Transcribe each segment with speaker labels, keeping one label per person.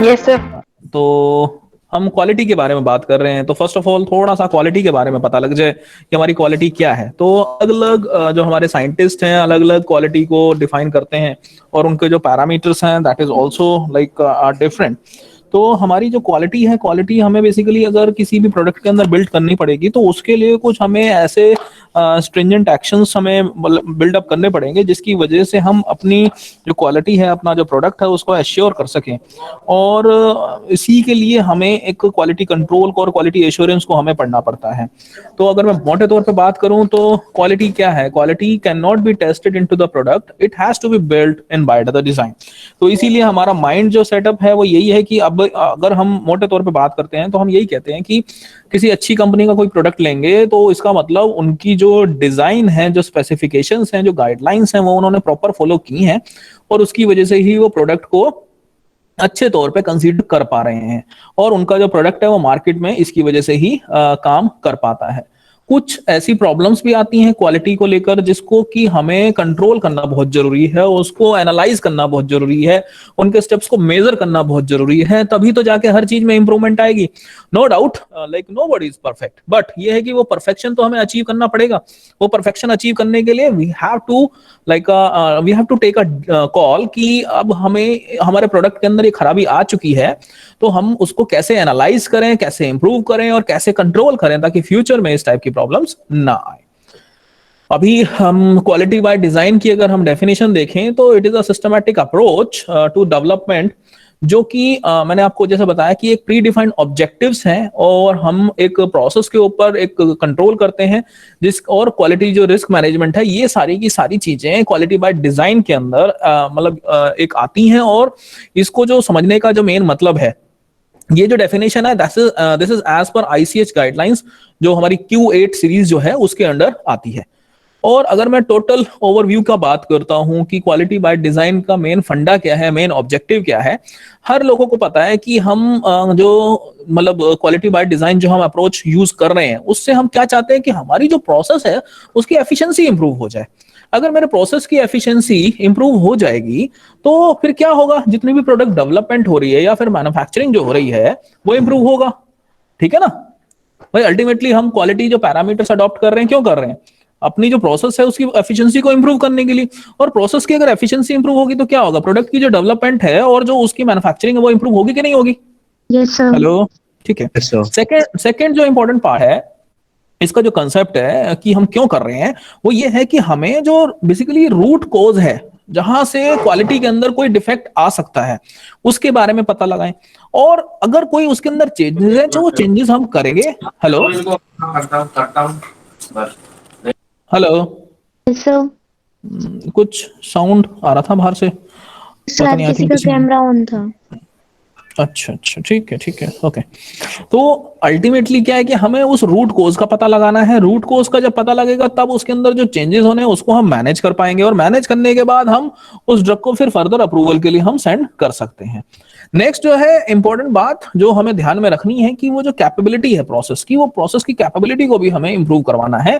Speaker 1: Yes sir.
Speaker 2: तो हम quality के बारे में बात कर रहे हैं, तो फर्स्ट ऑफ ऑल थोड़ा सा क्वालिटी के बारे में पता लग जाए कि हमारी क्वालिटी क्या है। तो अलग अलग जो हमारे साइंटिस्ट हैं अलग अलग क्वालिटी को डिफाइन करते हैं, और उनके जो पैरामीटर्स हैं that is also like are different. तो हमारी जो क्वालिटी है, क्वालिटी हमें बेसिकली अगर किसी भी प्रोडक्ट के अंदर बिल्ड करनी पड़ेगी तो उसके लिए कुछ हमें ऐसे स्ट्रिंजेंट एक्शंस हमें बिल्डअप करने पड़ेंगे जिसकी वजह से हम अपनी जो क्वालिटी है, अपना जो प्रोडक्ट है उसको एश्योर कर सकें। और इसी के लिए हमें एक क्वालिटी कंट्रोल को और क्वालिटी एश्योरेंस को हमें पढ़ना पड़ता है। तो अगर मैं मोटे तौर पे बात करूं तो क्वालिटी क्या है, quality can not be tested into the product, it has to be built in by the design. तो इसीलिए हमारा माइंड जो सेटअप है वो यही है कि अब अगर हम मोटे तौर पे बात करते हैं तो हम यही कहते हैं कि किसी अच्छी कंपनी का कोई प्रोडक्ट लेंगे तो इसका मतलब उनकी जो डिजाइन है, जो स्पेसिफिकेशंस हैं, जो गाइडलाइंस हैं वो उन्होंने प्रॉपर फॉलो की हैं, और उसकी वजह से ही वो प्रोडक्ट को अच्छे तौर पे कंसीडर कर पा रहे हैं, और उनका जो प्रोडक्ट है वो मार्केट में इसकी वजह से ही काम कर पाता है। कुछ ऐसी प्रॉब्लम्स भी आती हैं क्वालिटी को लेकर जिसको कि हमें कंट्रोल करना बहुत जरूरी है, उसको एनालाइज करना बहुत जरूरी है, उनके स्टेप्स को मेजर करना बहुत जरूरी है, तभी तो जाके हर चीज में इंप्रूवमेंट आएगी। No doubt, like nobody is perfect, but ये है कि वो परफेक्शन तो हमें अचीव करना पड़ेगा। वो परफेक्शन अचीव करने के लिए we have to like we have to take a call कि अब हमें हमारे प्रोडक्ट के अंदर ये खराबी आ चुकी है, तो हम उसको कैसे एनालाइज करें, कैसे इंप्रूव करें और कैसे कंट्रोल करें ताकि फ्यूचर में इस टाइप की प्रॉब्लम्स ना आए। अभी हम क्वालिटी बाय डिजाइन की अगर हम डेफिनेशन देखें तो it is a systematic approach to development, जो कि मैंने आपको जैसे बताया कि एक प्री डिफाइंड ऑब्जेक्टिव्स हैं और हम एक प्रोसेस के ऊपर एक कंट्रोल करते हैं, जिस और क्वालिटी जो रिस्क मैनेजमेंट है, ये सारी की सारी चीजें क्वालिटी बाय डिजाइन के अंदर एक आती हैं। और इसको जो समझने का जो मेन मतलब है, ये जो डेफिनेशन है this is as per ICH guidelines, जो हमारी Q8 सीरीज जो है उसके अंडर आती है। और अगर मैं टोटल ओवरव्यू का बात करता हूं कि क्वालिटी बाय डिजाइन का मेन फंडा क्या है, मेन ऑब्जेक्टिव क्या है, हर लोगों को पता है कि हम जो क्वालिटी बाय डिजाइन जो हम अप्रोच यूज कर रहे हैं उससे हम क्या चाहते हैं कि हमारी जो प्रोसेस है उसकी एफिशिएंसी इंप्रूव हो जाए। अगर मेरे प्रोसेस की एफिशिएंसी इंप्रूव हो जाएगी तो फिर क्या होगा, जितनी भी प्रोडक्ट डेवलपमेंट हो रही है या फिर मैन्युफैक्चरिंग जो हो रही है वो इंप्रूव होगा। ठीक है ना भाई, अल्टीमेटली हम क्वालिटी जो पैरामीटर्स अडॉप्ट कर रहे हैं क्यों कर रहे हैं, अपनी जो प्रोसेस है उसकी एफिशिएंसी को इंप्रूव करने के लिए। और प्रोसेस की अगर एफिशिएंसी इंप्रूव होगी तो क्या होगा, प्रोडक्ट की जो डेवलपमेंट है और जो उसकी मैन्युफैक्चरिंग है वो इंप्रूव होगी कि नहीं होगी।
Speaker 1: Yes sir.
Speaker 2: हेलो, ठीक है।
Speaker 3: Yes sir.
Speaker 2: सेकंड सेकंड जो इंपॉर्टेंट पार्ट है इसका, जो कंसेप्ट है कि हम क्यों कर रहे हैं, वो ये है कि हमें जो बेसिकली रूट कोज है जहां से क्वालिटी के अंदर कोई डिफेक्ट आ सकता है उसके बारे में पता लगाएं। और अगर कोई उसके अंदर चेंजेस है जो वो चेंजेस हम करेंगे। Hello hello,
Speaker 1: yes sir.
Speaker 2: कुछ साउंड आ रहा था बाहर से, पता
Speaker 1: शायद
Speaker 2: नहीं, आई
Speaker 1: किसी
Speaker 2: थिंक
Speaker 1: का
Speaker 2: किसी।
Speaker 1: कैमरा ऑन था।
Speaker 2: अच्छा अच्छा, ठीक है, ओके। तो अल्टीमेटली क्या है कि हमें उस रूट कोज का पता लगाना है। रूट कोज का जब पता लगेगा तब उसके अंदर जो चेंजेस होने हैं उसको हम मैनेज कर पाएंगे, और मैनेज करने के बाद हम उस ड्रग को फिर फर्दर अप्रूवल के लिए हम सेंड कर सकते हैं। नेक्स्ट जो है इंपॉर्टेंट बात जो हमें ध्यान में रखनी है कि वो जो कैपेबिलिटी है प्रोसेस की, वो प्रोसेस की कैपेबिलिटी को भी हमें इंप्रूव करवाना है।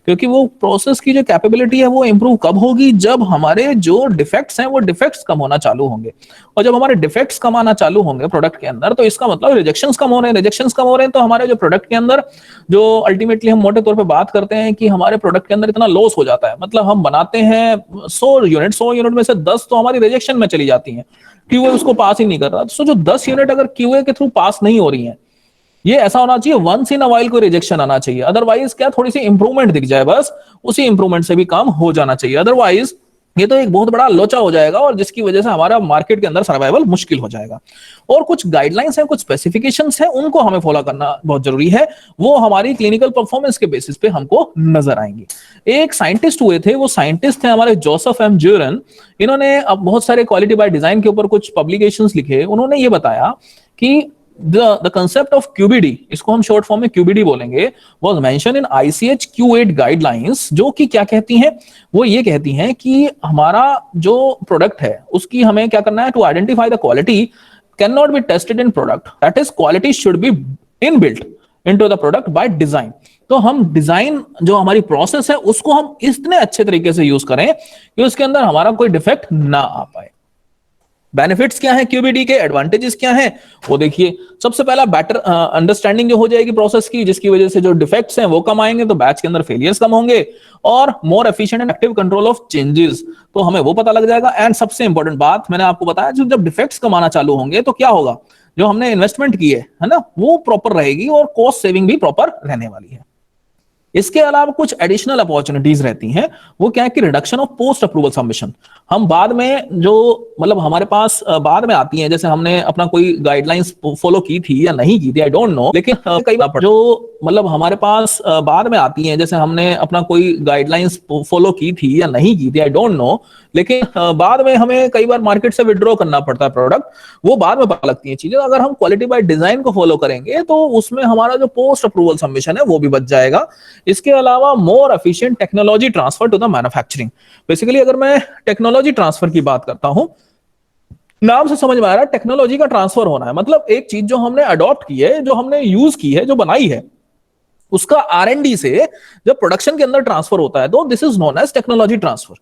Speaker 2: क्योंकि वो प्रोसेस की जो कैपेबिलिटी है वो इंप्रूव कब होगी, जब हमारे जो डिफेक्ट्स हैं वो डिफेक्ट्स कम होना चालू होंगे। और जब हमारे डिफेक्ट्स कम आना चालू होंगे प्रोडक्ट के अंदर तो इसका मतलब रिजेक्शंस कम हो रहे हैं। रिजेक्शंस कम हो रहे हैं तो हमारे जो प्रोडक्ट के अंदर जो अल्टीमेटली हम मोटे तौर पे बात करते हैं कि हमारे प्रोडक्ट के अंदर इतना लॉस हो जाता है, मतलब हम बनाते हैं 100 यूनिट में से 10 तो हमारी रिजेक्शन में चली जाती हैं, क्यूए उसको पास ही नहीं कर रहा। तो जो 10 यूनिट अगर क्यूए के थ्रू पास नहीं हो रही है, ये ऐसा होना चाहिए वंस इन अ वाइल कोई रिजेक्शन आना चाहिए, अदरवाइज क्या थोड़ी सी इंप्रूवमेंट दिख जाए बस, उसी इंप्रूवमेंट से भी काम हो जाना चाहिए। अदरवाइज ये तो एक बहुत बड़ा लोचा हो जाएगा और जिसकी वजह से हमारा मार्केट के अंदर सर्वाइवल मुश्किल हो जाएगा। और कुछ गाइडलाइंस हैं, कुछ स्पेसिफिकेशंस हैं, उनको हमें फॉलो करना बहुत जरूरी है। वो हमारी क्लिनिकल परफॉर्मेंस के बेसिस पे हमको नजर आएंगी। एक साइंटिस्ट हुए थे, वो साइंटिस्ट थे हमारे जोसेफ एम ज्यूरन। इन्होंने अब बहुत सारे क्वालिटी बाय डिजाइन के ऊपर कुछ पब्लिकेशंस लिखे। उन्होंने ये बताया कि the concept of QBD, इसको हम शॉर्ट फॉर्म में QBD बोलेंगे, was mentioned in ICH Q8 guidelines, जो कि क्या कहती हैं, वो ये कहती हैं कि हमारा जो प्रोडक्ट है उसकी हमें क्या करना है, to identify the quality can not be tested in product, that is quality should be inbuilt into the product by design. तो हम डिजाइन जो हमारी प्रोसेस है उसको हम इतने अच्छे तरीके से यूज करें कि उसके अंदर हमारा कोई डिफेक्ट ना आ पाए। बेनिफिट्स क्या है क्यूबीडी के, एडवांटेजेस क्या हैं, वो देखिए। सबसे पहला बेटर अंडरस्टैंडिंग जो हो जाएगी प्रोसेस की, जिसकी वजह से जो डिफेक्ट्स हैं वो कम आएंगे, तो बैच के अंदर फेलियर्स कम होंगे, और more efficient and active control of changes, तो हमें वो पता लग जाएगा। एंड सबसे इंपॉर्टेंट बात मैंने आपको बताया, जब डिफेक्ट्स कम आना चालू होंगे तो क्या होगा, जो हमने इन्वेस्टमेंट की है ना, वो प्रॉपर रहेगी और कॉस्ट सेविंग भी प्रॉपर रहने वाली है। इसके अलावा कुछ एडिशनल अपॉर्चुनिटीज रहती हैं, वो क्या है कि reduction of post approval submission. हम बाद में जो मतलब हमारे पास बाद में आती हैं, जैसे हमने अपना कोई गाइडलाइंस फॉलो की थी या नहीं की थी, आई डोंट नो, लेकिन कई बार जो मतलब हमारे पास बाद में आती हैं, जैसे हमने अपना कोई गाइडलाइंस फॉलो की थी या नहीं की थी, आई डोंट नो, लेकिन बाद में हमें कई बार मार्केट से विड्रॉ करना पड़ता है प्रोडक्ट, वो बाद में पता लगती है चीजें। अगर हम क्वालिटी बाय डिजाइन को फॉलो करेंगे तो उसमें हमारा जो पोस्ट अप्रूवल सबमिशन है वो भी बच जाएगा। इसके अलावा more efficient technology transfer to the manufacturing. Basically अगर मैं टेक्नोलॉजी ट्रांसफर की बात करता हूं, नाम से समझ में आ रहा है टेक्नोलॉजी का ट्रांसफर होना है, मतलब एक चीज जो हमने अडॉप्ट की है, जो हमने यूज की है, जो बनाई है, उसका R&D से जब प्रोडक्शन के अंदर ट्रांसफर होता है तो this is known as technology transfer.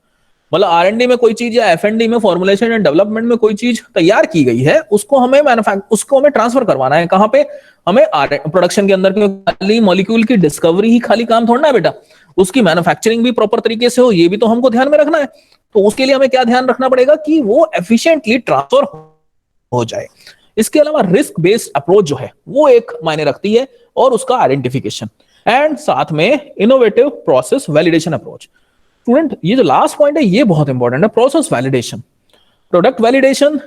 Speaker 2: मतलब R&D में कोई चीज या F&D में फॉर्मुलेशन एंड डेवलपमेंट में कोई चीज तैयार की गई है, उसको हमें उसको हमें ट्रांसफर करवाना है कहां पे, हमें प्रोडक्शन के अंदर। खाली मॉलिक्यूल की डिस्कवरी ही खाली काम थोड़ा ना है बेटा, उसकी मैन्युफैक्चरिंग भी प्रॉपर तरीके से हो, ये भी तो हमको ध्यान में रखना है। तो उसके लिए हमें क्या ध्यान रखना पड़ेगा कि वो एफिशिएंटली ट्रांसफर हो जाए। इसके अलावा रिस्क बेस्ड अप्रोच जो है वो एक मायने रखती है, और उसका आइडेंटिफिकेशन, एंड साथ में innovative process validation approach. Student ये जो लास्ट पॉइंट है ये बहुत इंपॉर्टेंट है, प्रोसेस वैलिडेशन। प्रोडक्ट वैलिडेशन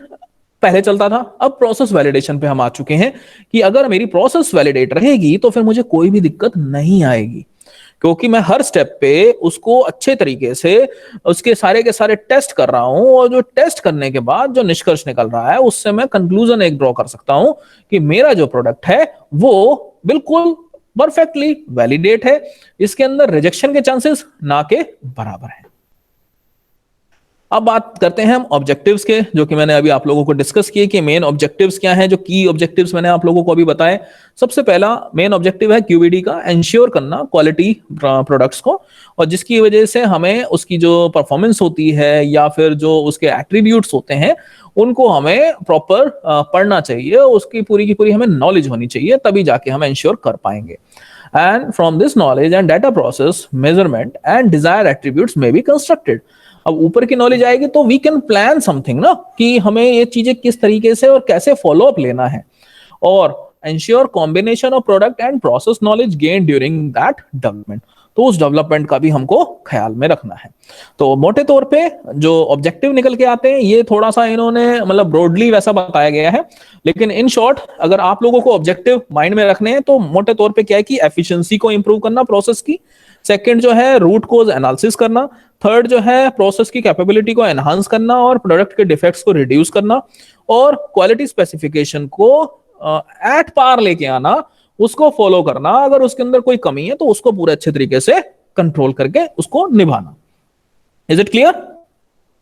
Speaker 2: पहले चलता था, अब प्रोसेस वैलिडेशन पे हम आ चुके हैं कि अगर मेरी प्रोसेस वैलिडेट रहेगी तो फिर मुझे कोई भी दिक्कत नहीं आएगी, क्योंकि मैं हर स्टेप पे उसको अच्छे तरीके से उसके सारे के सारे टेस्ट कर रहा हूं, और जो टेस्ट करने के बाद जो निष्कर्ष निकल रहा है उससे मैं कंक्लूजन एक ड्रॉ कर सकता हूं कि मेरा जो प्रोडक्ट है वो बिल्कुल परफेक्टली वैलिडेट है, इसके अंदर रिजेक्शन के चांसेस ना के बराबर है। अब बात करते हैं हम ऑब्जेक्टिव्स के, जो कि मैंने अभी आप लोगों को डिस्कस किए कि मेन ऑब्जेक्टिव्स क्या हैं, जो की ऑब्जेक्टिव्स मैंने आप लोगों को अभी बताए। सबसे पहला मेन ऑब्जेक्टिव है क्यूबीडी का, एंश्योर करना क्वालिटी प्रोडक्ट्स को, और जिसकी वजह से हमें उसकी जो परफॉर्मेंस होती है या फिर जो उसके एट्रीब्यूट्स होते हैं उनको हमें प्रॉपर पढ़ना चाहिए, उसकी पूरी की पूरी हमें नॉलेज होनी चाहिए, तभी जाके हम एंश्योर कर पाएंगे। And from this knowledge and data process measurement and desire attributes में बी कंस्ट्रक्टेड। अब ऊपर की नॉलेज आएगी तो वी कैन प्लान समथिंग ना, कि हमें ये चीजें किस तरीके से और कैसे फॉलो अप लेना है, और ensure combination of product and process knowledge gain during that development. तो उस डेवलपमेंट का भी हमको ख्याल में रखना है। तो मोटे तौर पे जो ऑब्जेक्टिव निकल के आते हैं ये थोड़ा सा इन्होंने मतलब ब्रॉडली वैसा बताया गया है, लेकिन इन शॉर्ट अगर आप लोगों को ऑब्जेक्टिव माइंड में रखने हैं तो मोटे तौर पे क्या है कि एफिशिएंसी को इंप्रूव करना प्रोसेस की, सेकंड जो है रूट कोज एनालिसिस करना, थर्ड जो है प्रोसेस की कैपेबिलिटी को एनहांस करना और प्रोडक्ट के डिफेक्ट्स को रिड्यूस करना, और क्वालिटी स्पेसिफिकेशन को एट पार लेके आना, उसको फॉलो करना, अगर उसके अंदर कोई कमी है तो उसको पूरे अच्छे तरीके से कंट्रोल करके उसको निभाना। Is it clear?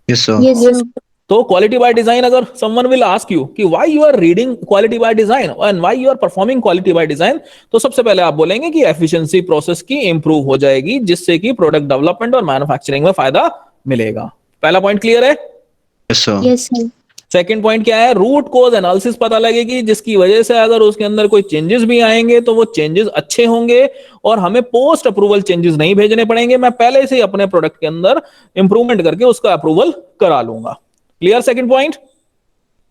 Speaker 3: Yes, sir.
Speaker 1: Yes, sir.
Speaker 2: तो क्वालिटी बाय डिजाइन, अगर समवन विल आस्क यू कि why you are reading quality by design and why you are performing quality by design, तो सबसे पहले आप बोलेंगे कि एफिशिएंसी प्रोसेस की इंप्रूव हो जाएगी, जिससे कि प्रोडक्ट डेवलपमेंट और मैन्युफैक्चरिंग में फायदा मिलेगा। पहला पॉइंट क्लियर है?
Speaker 3: Yes, sir.
Speaker 1: Yes, sir.
Speaker 2: Second point क्या है? रूट कोज एनालिसिस पता लगेगी, जिसकी वजह से अगर उसके अंदर कोई चेंजेस भी आएंगे तो वो चेंजेस अच्छे होंगे और हमें पोस्ट अप्रूवल चेंजेस नहीं भेजने पड़ेंगे, मैं पहले से ही अपने प्रोडक्ट के अंदर इंप्रूवमेंट करके उसका अप्रूवल करा लूंगा। Clear second point?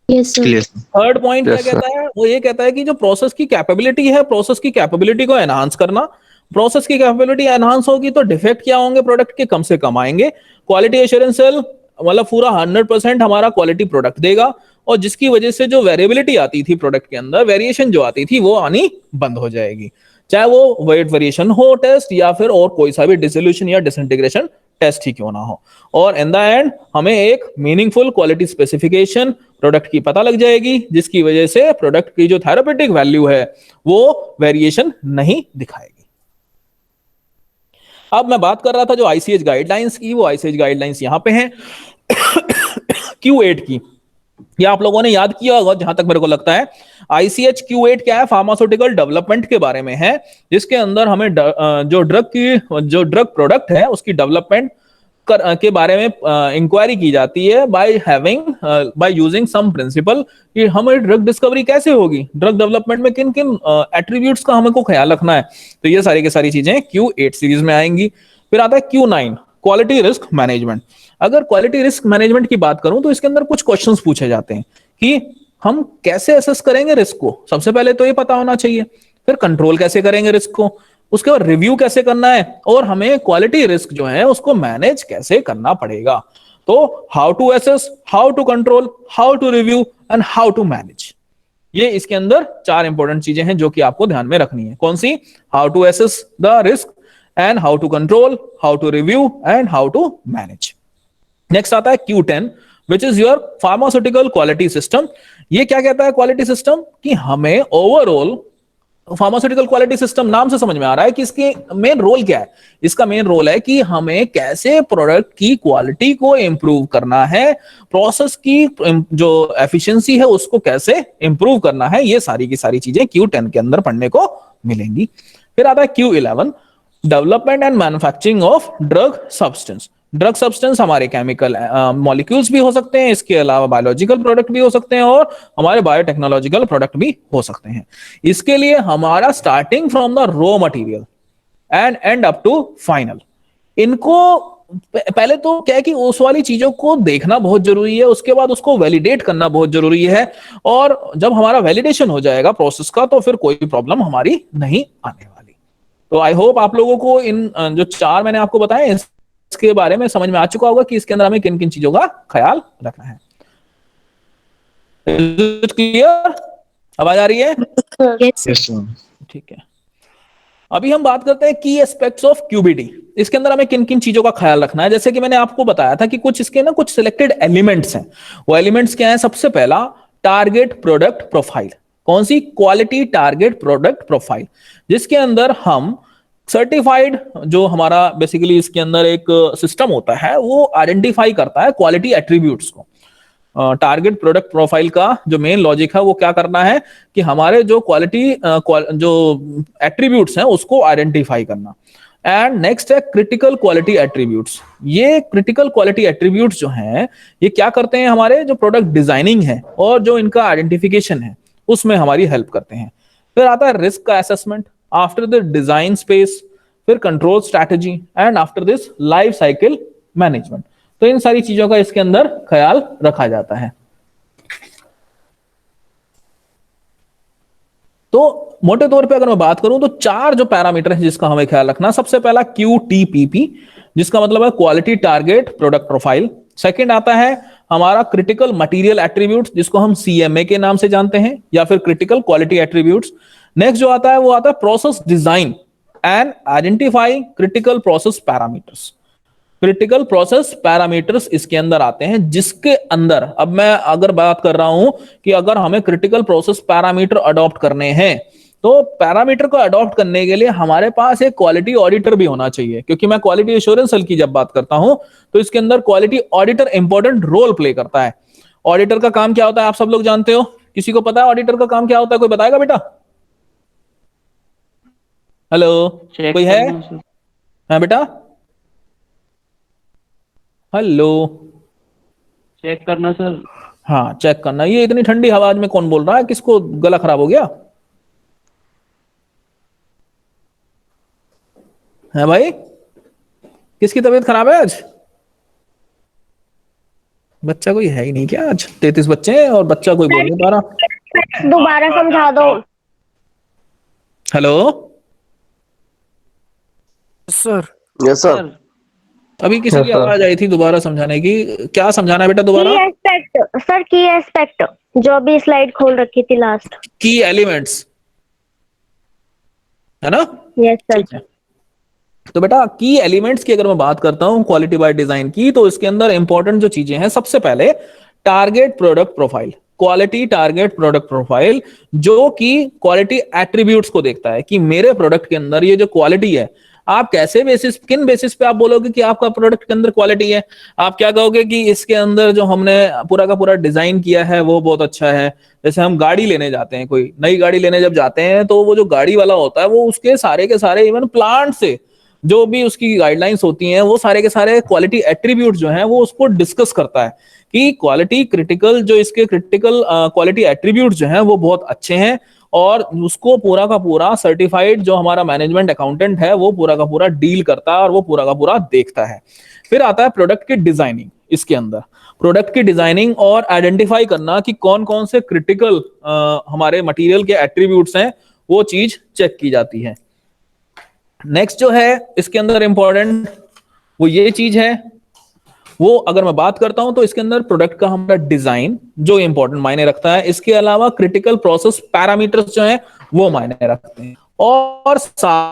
Speaker 1: Yes, sir.
Speaker 3: Clear, sir.
Speaker 2: Third point
Speaker 3: Yes,
Speaker 2: क्या कहता है? वो ये कहता है कि जो प्रोसेस की कैपेबिलिटी है, प्रोसेस की कैपेबिलिटी को एनहांस करना। प्रोसेस की कैपेबिलिटी एनहांस होगी तो डिफेक्ट क्या होंगे प्रोडक्ट के? कम से कम आएंगे। क्वालिटी एश्योरेंस सेल मतलब पूरा 100% हमारा क्वालिटी प्रोडक्ट देगा, और जिसकी वजह से जो वेरिएबिलिटी आती थी प्रोडक्ट के अंदर, वेरिएशन जो आती थी वो आनी बंद हो जाएगी, चाहे वो वेट वेरिएशन हो टेस्ट या फिर और कोई सा भी डिसोल्यूशन या डिसइंटीग्रेशन टेस्ट ही क्यों ना हो। और इन द एंड हमें एक मीनिंगफुल क्वालिटी स्पेसिफिकेशन प्रोडक्ट की पता लग जाएगी, जिसकी वजह से प्रोडक्ट की जो थेरापेटिक वैल्यू है वो वेरिएशन नहीं दिखाएगी। अब मैं बात कर रहा था जो आईसीएच गाइडलाइंस की, वो आईसीएच गाइडलाइंस यहां पे हैं Q8 की। या आप लोगों ने याद किया होगा जहां तक मेरे को लगता है, आईसीएच Q8 क्या है? फार्मास्यूटिकल डेवलपमेंट के बारे में है, जिसके अंदर हमें जो ड्रग प्रोडक्ट है उसकी डेवलपमेंट के बारे में इंक्वायरी की जाती है बाय यूजिंग सम प्रिंसिपल कि हमें ड्रग डिस्कवरी कैसे होगी, ड्रग डेवलपमेंट में किन किन एट्रीब्यूट्स का हमें को ख्याल रखना है। तो ये सारी की सारी चीजें Q8 सीरीज में आएंगी। फिर आता है Q9 क्वालिटी रिस्क मैनेजमेंट। अगर क्वालिटी रिस्क मैनेजमेंट की बात करूं तो इसके अंदर कुछ क्वेश्चंस पूछे जाते हैं कि हम कैसे असेस करेंगे रिस्क को, सबसे पहले तो ये पता होना चाहिए। फिर कंट्रोल कैसे करेंगे रिस्क को, उसके बाद रिव्यू कैसे करना है, और हमें क्वालिटी रिस्क जो है उसको मैनेज कैसे करना पड़ेगा। तो how to assess, how to control, how to review and how to manage, ये इसके अंदर 4 इंपॉर्टेंट चीजें हैं जो कि आपको ध्यान में रखनी है। कौन सी? How to assess the risk and how to control, how to review and how to manage. Next आता है Q10 which is your pharmaceutical quality system. ये क्या कहता है क्वालिटी सिस्टम? कि हमें ओवरऑल फार्मास्यूटिकल क्वालिटी सिस्टम नाम से समझ में आ रहा है कि इसकी मेन रोल क्या है। इसका मेन रोल है कि हमें कैसे प्रोडक्ट की क्वालिटी को इंप्रूव करना है, प्रोसेस की जो एफिशिएंसी है उसको कैसे इंप्रूव करना है। ये सारी की सारी चीजें Q10 के अंदर पढ़ने को मिलेंगी। फिर आता है Q11 development and manufacturing of drug substance. Drug substance हमारे केमिकल मॉलिक्यूल्स भी हो सकते हैं, इसके अलावा बायोलॉजिकल प्रोडक्ट भी हो सकते हैं और हमारे बायोटेक्नोलॉजिकल प्रोडक्ट भी हो सकते हैं। इसके लिए हमारा starting from the raw material and end up to final, इनको पहले तो क्या है कि उस वाली चीजों को देखना बहुत जरूरी है, उसके बाद उसको वैलिडेट करना बहुत जरूरी है। और जब हमारा वैलिडेशन हो जाएगा प्रोसेस का तो फिर कोई प्रॉब्लम हमारी नहीं आने वाली। तो आई होप आप लोगों को इन जो 4 मैंने आपको बताए इसके बारे में समझ में आ चुका होगा कि इसके अंदर हमें किन किन चीजों का ख्याल रखना है। क्लियर? आवाज आ रही है?
Speaker 1: Yes,
Speaker 3: Yes, sir.
Speaker 2: ठीक है। अभी हम बात करते हैं की एस्पेक्ट्स ऑफ क्यूबीडी। इसके अंदर हमें किन किन चीजों का ख्याल रखना है। जैसे कि मैंने आपको बताया था कि कुछ इसके ना कुछ सिलेक्टेड एलिमेंट्स हैं। वो एलिमेंट्स क्या हैं? सबसे पहला टारगेट प्रोडक्ट प्रोफाइल। कौन सी? क्वालिटी टारगेट प्रोडक्ट प्रोफाइल, जिसके अंदर हम सर्टिफाइड जो हमारा बेसिकली इसके अंदर एक सिस्टम होता है वो आइडेंटिफाई करता है क्वालिटी एट्रीब्यूट्स को। टारगेट प्रोडक्ट प्रोफाइल का जो मेन लॉजिक है वो क्या करना है कि हमारे जो क्वालिटी जो एट्रीब्यूट्स हैं उसको आइडेंटिफाई करना। एंड नेक्स्ट है क्रिटिकल क्वालिटी एट्रीब्यूट्स। ये क्रिटिकल क्वालिटी एट्रीब्यूट्स जो हैं ये क्या करते हैं? हमारे जो प्रोडक्ट डिजाइनिंग है और जो इनका आइडेंटिफिकेशन है उसमें हमारी हेल्प करते हैं। फिर आता है रिस्क का assessment, after the design space, फिर control strategy and after this life cycle management. तो इन सारी चीजों का इसके अंदर ख्याल रखा जाता है। तो मोटे तौर पे अगर मैं बात करूं तो 4 जो पैरामीटर है जिसका हमें ख्याल रखना, सबसे पहला QTPP जिसका मतलब है quality target product profile. Second आता है हमारा क्रिटिकल मटेरियल एट्रीब्यूट्स जिसको हम CMA के नाम से जानते हैं या फिर क्रिटिकल क्वालिटी एट्रीब्यूट्स। नेक्स्ट जो आता है वो आता है process design and identify critical process parameters. Critical process parameters इसके अंदर आते हैं, जिसके अंदर अब मैं अगर बात कर रहा हूं कि अगर हमें क्रिटिकल प्रोसेस पैरामीटर अडॉप्ट करने हैं तो पैरामीटर को अडॉप्ट करने के लिए हमारे पास एक क्वालिटी ऑडिटर भी होना चाहिए। क्योंकि मैं क्वालिटी एश्योरेंस सेल की जब बात करता हूं तो इसके अंदर quality auditor important role play करता है। ऑडिटर का काम क्या होता है आप सब लोग जानते हो? किसी को पता है ऑडिटर का काम क्या होता है? कोई बताएगा बेटा? हेलो, कोई है? हाँ बेटा, हेलो,
Speaker 4: चेक करना सर।
Speaker 2: हाँ चेक करना। ये इतनी ठंडी आवाज में कौन बोल रहा है? किसको गला खराब हो गया है भाई? किसकी तबीयत खराब है आज? बच्चा कोई है ही नहीं क्या? आज 33 बच्चे हैं और बच्चा कोई बोल नहीं पा रहा।
Speaker 1: दोबारा समझा दो।
Speaker 2: Hello
Speaker 5: sir.
Speaker 6: Yes sir.
Speaker 2: अभी किसी की आवाज आई थी दोबारा समझाने की। क्या समझाना है बेटा दोबारा?
Speaker 1: की एस्पेक्ट सर, की एस्पेक्ट जो अभी स्लाइड खोल रखी थी लास्ट।
Speaker 2: की एलिमेंट्स है ना?
Speaker 1: Yes sir.
Speaker 2: ठीक है। तो बेटा की एलिमेंट्स की अगर मैं बात करता हूं क्वालिटी बाय डिजाइन की, तो इसके अंदर इंपॉर्टेंट जो चीजें हैं, सबसे पहले target product profile, quality target product profile, जो कि क्वालिटी एट्रीब्यूट्स को देखता है कि मेरे प्रोडक्ट के अंदर ये जो क्वालिटी है, आप कैसे बेसिस, किन बेसिस पे आप बोलोगे कि आपका प्रोडक्ट के अंदर क्वालिटी है? आप क्या कहोगे कि इसके अंदर जो हमने पूरा का पूरा डिजाइन किया है वो बहुत अच्छा है। जैसे हम गाड़ी लेने जाते हैं, कोई नई गाड़ी लेने जब जाते हैं तो वो जो गाड़ी वाला होता है वो उसके सारे के सारे इवन प्लांट से जो भी उसकी गाइडलाइंस होती हैं वो सारे के सारे क्वालिटी एट्रीब्यूट जो हैं वो उसको डिस्कस करता है कि क्वालिटी क्रिटिकल जो इसके क्रिटिकल क्वालिटी एट्रीब्यूट जो हैं वो बहुत अच्छे हैं, और उसको पूरा का पूरा सर्टिफाइड जो हमारा मैनेजमेंट अकाउंटेंट है वो पूरा का पूरा डील करता है और वो पूरा का पूरा देखता है। फिर आता है प्रोडक्ट की डिजाइनिंग। इसके अंदर प्रोडक्ट की डिजाइनिंग और आइडेंटिफाई करना कि कौन कौन से क्रिटिकल हमारे मटेरियल के एट्रीब्यूट्स हैं, वो चीज चेक की जाती है। नेक्स्ट जो है इसके अंदर इंपॉर्टेंट वो ये चीज है, वो अगर मैं बात करता हूं तो इसके अंदर प्रोडक्ट का हमारा डिजाइन जो इंपॉर्टेंट मायने रखता है, इसके अलावा क्रिटिकल प्रोसेस पैरामीटर्स जो है वो मायने रखते हैं, और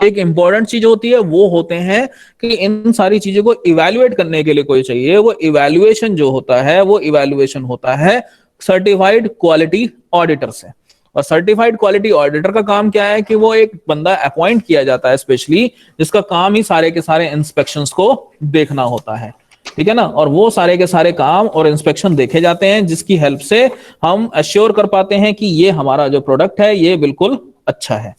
Speaker 2: एक इंपॉर्टेंट चीज होती है वो होते हैं कि इन सारी चीजों को इवैल्यूएट करने के लिए कोई चाहिए, वो इवैल्यूएशन जो होता है वो इवैल्यूएशन होता है सर्टिफाइड क्वालिटी ऑडिटर से। और सर्टिफाइड क्वालिटी ऑडिटर का काम क्या है कि वो एक बंदा अपॉइंट किया जाता है स्पेशली, जिसका काम ही सारे के सारे इंस्पेक्शंस को देखना होता है, ठीक है ना। और वो सारे के सारे काम और इंस्पेक्शन देखे जाते हैं जिसकी हेल्प से हम अश्योर कर पाते हैं कि ये हमारा जो प्रोडक्ट है ये बिल्कुल अच्छा है।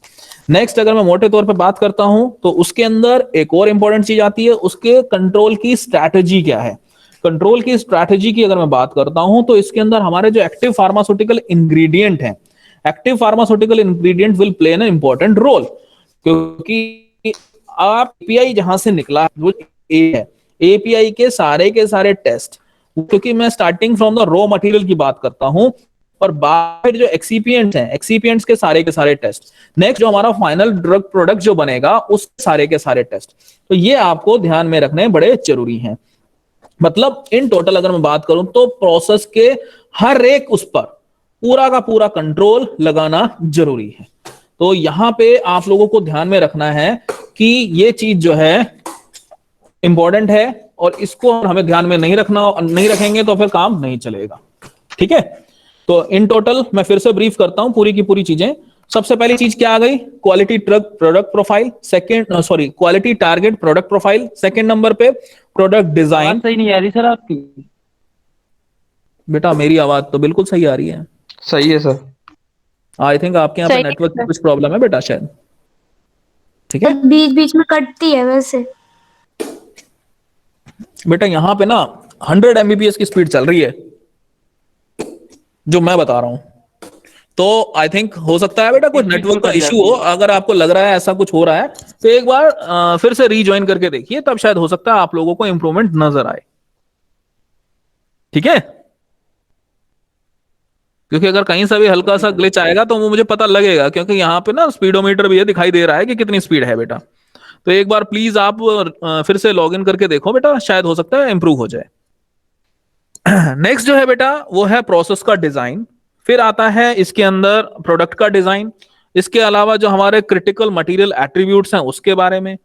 Speaker 2: नेक्स्ट अगर मैं मोटे तौर पे बात करता हूं तो उसके अंदर एक और इंपॉर्टेंट चीज आती है, उसके कंट्रोल की स्ट्रैटेजी क्या है। कंट्रोल की स्ट्रैटेजी की अगर मैं बात करता हूं तो इसके अंदर हमारे जो एक्टिव फार्मास्यूटिकल इंग्रेडिएंट हैं, active pharmaceutical ingredient will play an important role, क्योंकि आप एपीआई जहां से निकला वो ए है, एपीआई के सारे टेस्ट, क्योंकि मैं starting from the raw material की बात करता हूं और बाहर जो एक्सीपिएंट्स हैं, एक्सीपिएंट्स के सारे टेस्ट, नेक्स्ट जो हमारा फाइनल ड्रग प्रोडक्ट जो बनेगा उस सारे के सारे टेस्ट, तो ये आपको ध्यान में रखने बड़े जरूरी हैं। मतलब इन टोटल अगर मैं बात करूं तो प्रोसेस के हर एक उस पर पूरा का पूरा कंट्रोल लगाना जरूरी है। तो यहां पे आप लोगों को ध्यान में रखना है कि ये चीज जो है इंपॉर्टेंट है, और इसको हमें ध्यान में नहीं रखना, नहीं रखेंगे तो फिर काम नहीं चलेगा, ठीक है। तो इन टोटल मैं फिर से ब्रीफ करता हूं पूरी की पूरी चीजें। सबसे पहली चीज क्या आ गई, quality product profile, quality target product profile, second number पे प्रोडक्ट डिजाइन।
Speaker 4: सही नहीं आ रही सर आपकी।
Speaker 2: बेटा मेरी आवाज तो बिल्कुल सही आ रही है।
Speaker 5: सही है सर।
Speaker 2: आई थिंक आपके यहाँ पे नेटवर्क की कुछ प्रॉब्लम है बेटा शायद, ठीक है।
Speaker 6: बीच बीच में कटती है वैसे।
Speaker 2: बेटा यहाँ पे ना 100 Mbps की स्पीड चल रही है जो मैं बता रहा हूं, तो आई थिंक हो सकता है बेटा कुछ नेटवर्क का इशू हो। अगर आपको लग रहा है ऐसा कुछ हो रहा है तो एक बार फिर से रीज्वाइन करके देखिए, तब शायद हो सकता है आप लोगों को इंप्रूवमेंट नजर आए, ठीक है। क्योंकि अगर कहीं से भी हल्का सा ग्लिच आएगा तो वो मुझे पता लगेगा, क्योंकि यहाँ पे ना स्पीडोमीटर भी ये दिखाई दे रहा है कि कितनी स्पीड है बेटा। तो एक बार प्लीज आप फिर से लॉग इन करके देखो बेटा, शायद हो सकता है इंप्रूव हो जाए। नेक्स्ट जो है बेटा वो है प्रोसेस का डिजाइन, फिर आता है इसके अंदर प्रोडक्ट का डिजाइन, इसके अलावा जो हमारे क्रिटिकल मटेरियल एट्रीब्यूट्स हैं उसके बारे में,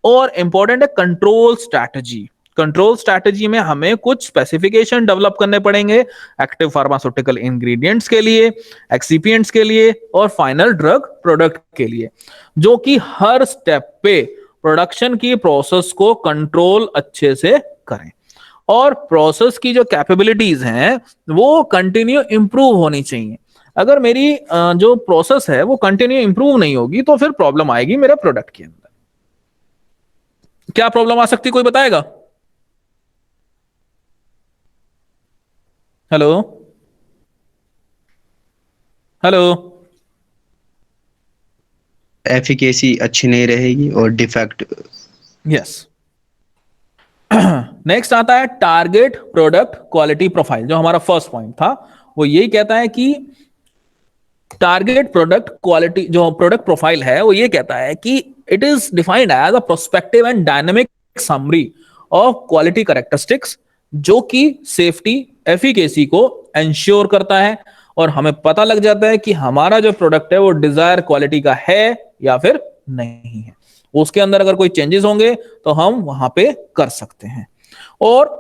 Speaker 2: और इंपॉर्टेंट है कंट्रोल स्ट्रैटेजी। कंट्रोल स्ट्रैटेजी में हमें कुछ स्पेसिफिकेशन डेवलप करने पड़ेंगे एक्टिव फार्मास्यूटिकल इंग्रेडिएंट्स के लिए, एक्सिपिएंट्स के लिए, और फाइनल ड्रग प्रोडक्ट के लिए, जो कि हर स्टेप पे प्रोडक्शन की प्रोसेस को कंट्रोल अच्छे से करें, और प्रोसेस की जो कैपेबिलिटीज हैं वो कंटिन्यू इंप्रूव होनी चाहिए। अगर मेरी जो प्रोसेस है वो कंटिन्यू इंप्रूव नहीं होगी तो फिर प्रॉब्लम आएगी मेरे प्रोडक्ट के अंदर। क्या प्रॉब्लम आ सकती कोई बताएगा? Hello hello.
Speaker 3: एफिकेसी अच्छी नहीं रहेगी और डिफेक्ट।
Speaker 2: यस। नेक्स्ट आता है टारगेट प्रोडक्ट क्वालिटी प्रोफाइल। जो हमारा फर्स्ट पॉइंट था वो यही कहता है कि टारगेट प्रोडक्ट क्वालिटी जो प्रोडक्ट प्रोफाइल है वो ये कहता है कि it is defined as a prospective and dynamic summary of quality characteristics, जो कि सेफ्टी एफिकेसी को एंश्योर करता है, और हमें पता लग जाता है कि हमारा जो प्रोडक्ट है वो डिजायर क्वालिटी का है या फिर नहीं है। उसके अंदर अगर कोई चेंजेस होंगे तो हम वहां पे कर सकते हैं। और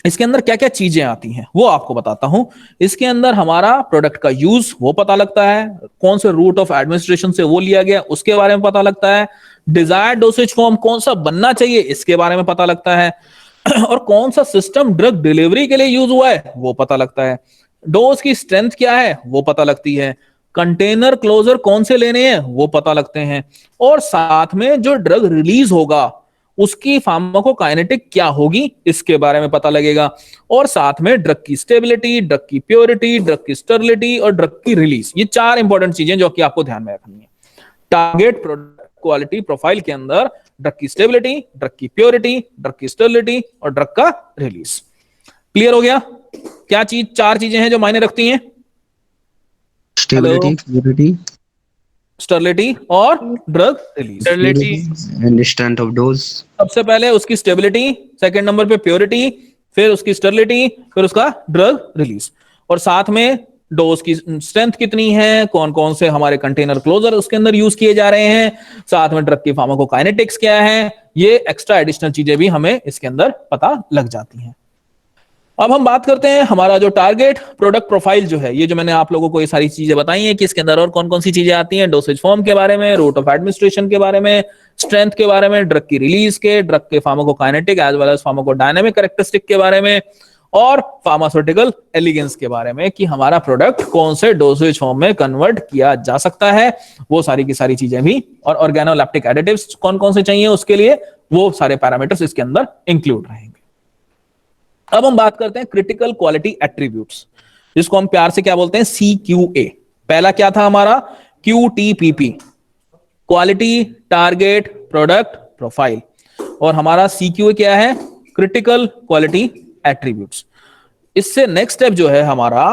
Speaker 2: इसके अंदर क्या क्या चीजें आती हैं वो आपको बताता हूं। इसके अंदर हमारा प्रोडक्ट का यूज वो पता लगता है, कौन से रूट ऑफ एडमिनिस्ट्रेशन से वो लिया गया उसके बारे में पता लगता है, डिजायर्ड डोसेज फॉर्म कौन सा बनना चाहिए इसके बारे में पता लगता है, और कौन सा सिस्टम ड्रग डिलीवरी के लिए यूज हुआ है वो पता लगता है, डोज की स्ट्रेंथ क्या है वो पता लगती है, कंटेनर क्लोजर कौन से लेने हैं वो पता लगते हैं, और साथ में जो ड्रग रिलीज होगा उसकी फार्माकोकाइनेटिक क्या होगी इसके बारे में पता लगेगा, और साथ में ड्रग की स्टेबिलिटी, ड्रग की प्योरिटी, ड्रग की स्टेरिलिटी और ड्रग की रिलीज। ये 4 इंपॉर्टेंट चीजें जो कि आपको ध्यान में रखनी है। टारगेट प्रोडक्ट क्वालिटी प्रोफाइल के अंदर ड्रग की स्टेबिलिटी, ड्रग की प्योरिटी, ड्रग की स्टेरिलिटी और ड्रग का रिलीज। क्लियर हो गया? क्या चीज 4 चीजें हैं जो मायने रखती हैं?
Speaker 3: स्टेबिलिटी, प्योरिटी
Speaker 2: स्टेरिलिटी और drug release.
Speaker 3: And strength of dose.
Speaker 2: सबसे पहले उसकी स्टेबिलिटी, सेकंड नंबर पे प्योरिटी, फिर उसकी स्टेरिलिटी, फिर उसका ड्रग रिलीज, और साथ में डोज की स्ट्रेंथ कितनी है, कौन कौन से हमारे कंटेनर क्लोजर उसके अंदर यूज किए जा रहे हैं, साथ में ड्रग की फार्माकोकाइनेटिक्स क्या है, ये एक्स्ट्रा एडिशनल चीजें भी हमें इसके अंदर पता लग जाती हैं। अब हम बात करते हैं हमारा जो टारगेट प्रोडक्ट प्रोफाइल जो है, ये जो मैंने आप लोगों को ये सारी चीजें बताई हैं कि इसके अंदर और कौन कौन सी चीजें आती हैं, डोसेज फॉर्म के बारे में, रूट ऑफ एडमिनिस्ट्रेशन के बारे में, स्ट्रेंथ के बारे में, ड्रग की रिलीज के, ड्रग के pharmacokinetic as well as pharmacodynamic characteristic के बारे में, और फार्मास्यूटिकल एलिगेंस के बारे में कि हमारा प्रोडक्ट कौन से डोसेज फॉर्म में कन्वर्ट किया जा सकता है, वो सारी की सारी चीजें भी, और ऑर्गेनोलैप्टिक एडिटिव्स कौन कौन से चाहिए उसके लिए, वो सारे पैरामीटर्स इसके अंदर इंक्लूड रहेंगे। अब हम बात करते हैं क्रिटिकल क्वालिटी एट्रीब्यूट्स, जिसको हम प्यार से क्या बोलते हैं, CQA। पहला क्या था हमारा, QTPP, quality target product profile, और हमारा CQA क्या है, क्रिटिकल क्वालिटी एट्रीब्यूट्स। इससे नेक्स्ट स्टेप जो है हमारा,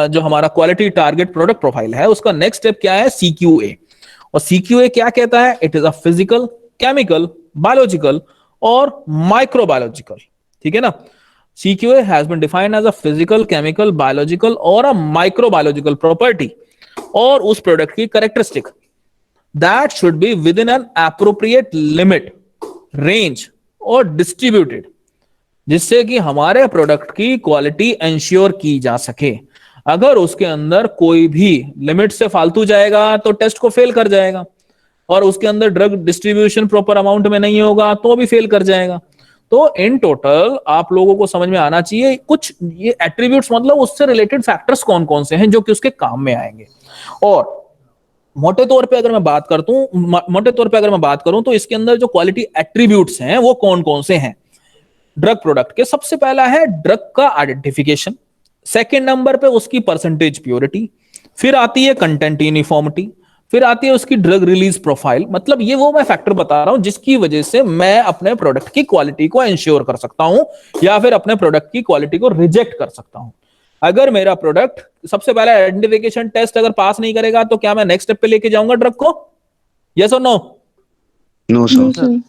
Speaker 2: जो हमारा क्वालिटी टारगेट प्रोडक्ट प्रोफाइल है, उसका नेक्स्ट स्टेप क्या है, CQA। और CQA क्या कहता है, it is a physical, chemical, biological और माइक्रोबायोलॉजिकल। ठीक है ना? CQA has been defined as a physical, chemical, biological और a microbiological property और उस प्रोडक्ट की characteristic that should be within an appropriate limit, range और distributed, जिससे कि हमारे प्रोडक्ट की क्वालिटी इंश्योर की जा सके। अगर उसके अंदर कोई भी लिमिट से फालतू जाएगा तो टेस्ट को फेल कर जाएगा, और उसके अंदर ड्रग डिस्ट्रीब्यूशन प्रॉपर अमाउंट में नहीं होगा तो भी फेल कर जाएगा। तो इन टोटल आप लोगों को समझ में आना चाहिए कुछ ये एट्रीब्यूट्स, मतलब उससे रिलेटेड फैक्टर्स कौन कौन से हैं जो कि उसके काम में आएंगे। और मोटे तौर पे अगर मैं बात करूं तो इसके अंदर जो क्वालिटी एट्रीब्यूट्स हैं वो कौन कौन से हैं ड्रग प्रोडक्ट के। सबसे पहला है ड्रग का आइडेंटिफिकेशन, सेकेंड नंबर पे उसकी परसेंटेज प्योरिटी, फिर आती है कंटेंट यूनिफॉर्मिटी, फिर आती है उसकी ड्रग रिलीज प्रोफाइल। मतलब ये वो मैं फैक्टर बता रहा हूं जिसकी वजह से मैं अपने प्रोडक्ट की क्वालिटी को इंश्योर कर सकता हूं या फिर अपने प्रोडक्ट की क्वालिटी को रिजेक्ट कर सकता हूं। अगर मेरा प्रोडक्ट सबसे पहले आइडेंटिफिकेशन टेस्ट अगर पास नहीं करेगा तो क्या मैं नेक्स्ट स्टेप पे लेके जाऊंगा ड्रग को? यस और no?
Speaker 3: No sir.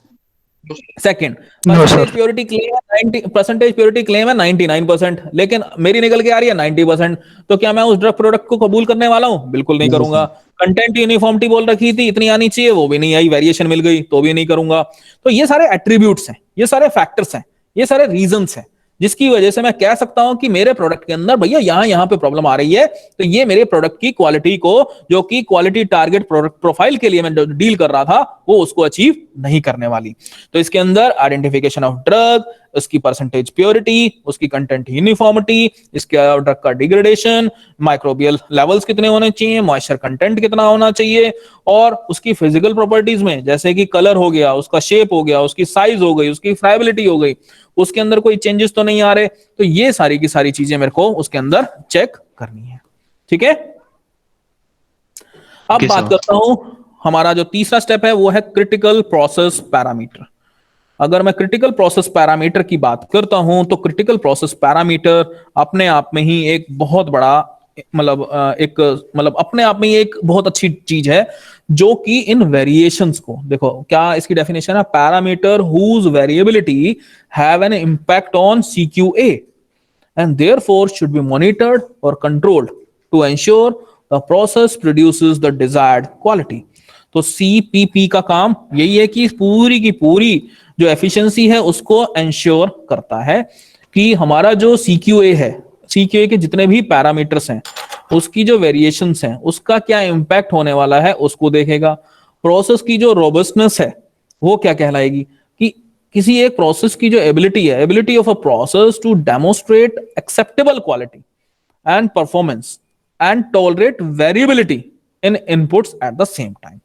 Speaker 2: Second, percentage purity claim है 90%, प्योरिटी क्लेम है 99%, लेकिन मेरी निकल के आ रही है 90%, तो क्या मैं उस ड्रग प्रोडक्ट को कबूल करने वाला हूं? बिल्कुल नहीं करूंगा। कंटेंट यूनिफॉर्मिटी बोल रखी थी इतनी आनी चाहिए, वो भी नहीं आई, वेरिएशन मिल गई तो भी नहीं करूंगा। तो ये सारे एट्रीब्यूट्स हैं, ये सारे फैक्टर्स हैं, ये सारे रीजंस हैं जिसकी वजह से मैं कह सकता हूं कि मेरे प्रोडक्ट के अंदर भैया यहां पे प्रॉब्लम आ रही है, तो ये मेरे प्रोडक्ट की क्वालिटी को, जो कि क्वालिटी टारगेट प्रोडक्ट प्रोफाइल के लिए मैं डील कर रहा था, वो उसको अचीव नहीं करने वाली। तो इसके अंदर आइडेंटिफिकेशन ऑफ ड्रग, उसकी परसेंटेज प्योरिटी, उसकी कंटेंट यूनिफॉर्मिटी, इसके ड्रग का डिग्रेडेशन, माइक्रोबियल लेवल्स कितने होने चाहिए, मॉइस्चर कंटेंट कितना होना चाहिए, और उसकी फिजिकल प्रॉपर्टीज में जैसे कि कलर हो गया, उसका शेप हो गया, उसकी साइज हो गई, उसकी फ्राइबिलिटी हो गई, उसके अंदर कोई चेंजेस तो नहीं आ रहे। तो ये सारी की सारी चीजें मेरे को उसके अंदर चेक करनी है। ठीक है? अब बात करता हूं, हमारा जो तीसरा स्टेप है वो है क्रिटिकल प्रोसेस पैरामीटर। अगर मैं क्रिटिकल प्रोसेस पैरामीटर की बात करता हूं तो क्रिटिकल प्रोसेस पैरामीटर अपने आप में ही एक बहुत बड़ा अपने आप में ही एक बहुत अच्छी चीज है, जो कि इन वेरिएशंस को, देखो क्या इसकी डेफिनेशन है, parameter whose variability have an impact on CQA and therefore should be monitored or controlled to ensure the process produces the desired quality। तो CPP का काम यही है कि पूरी की पूरी जो एफिशिएंसी है उसको इंश्योर करता है कि हमारा जो CQA है, CQA के जितने भी पैरामीटर्स हैं, उसकी जो वेरिएशंस हैं, उसका क्या इंपैक्ट होने वाला है उसको देखेगा। प्रोसेस की जो रोबस्टनेस है वो क्या कहलाएगी, कि किसी एक प्रोसेस की जो एबिलिटी है, ability of a process to demonstrate acceptable quality and performance and tolerate variability in inputs at the same time.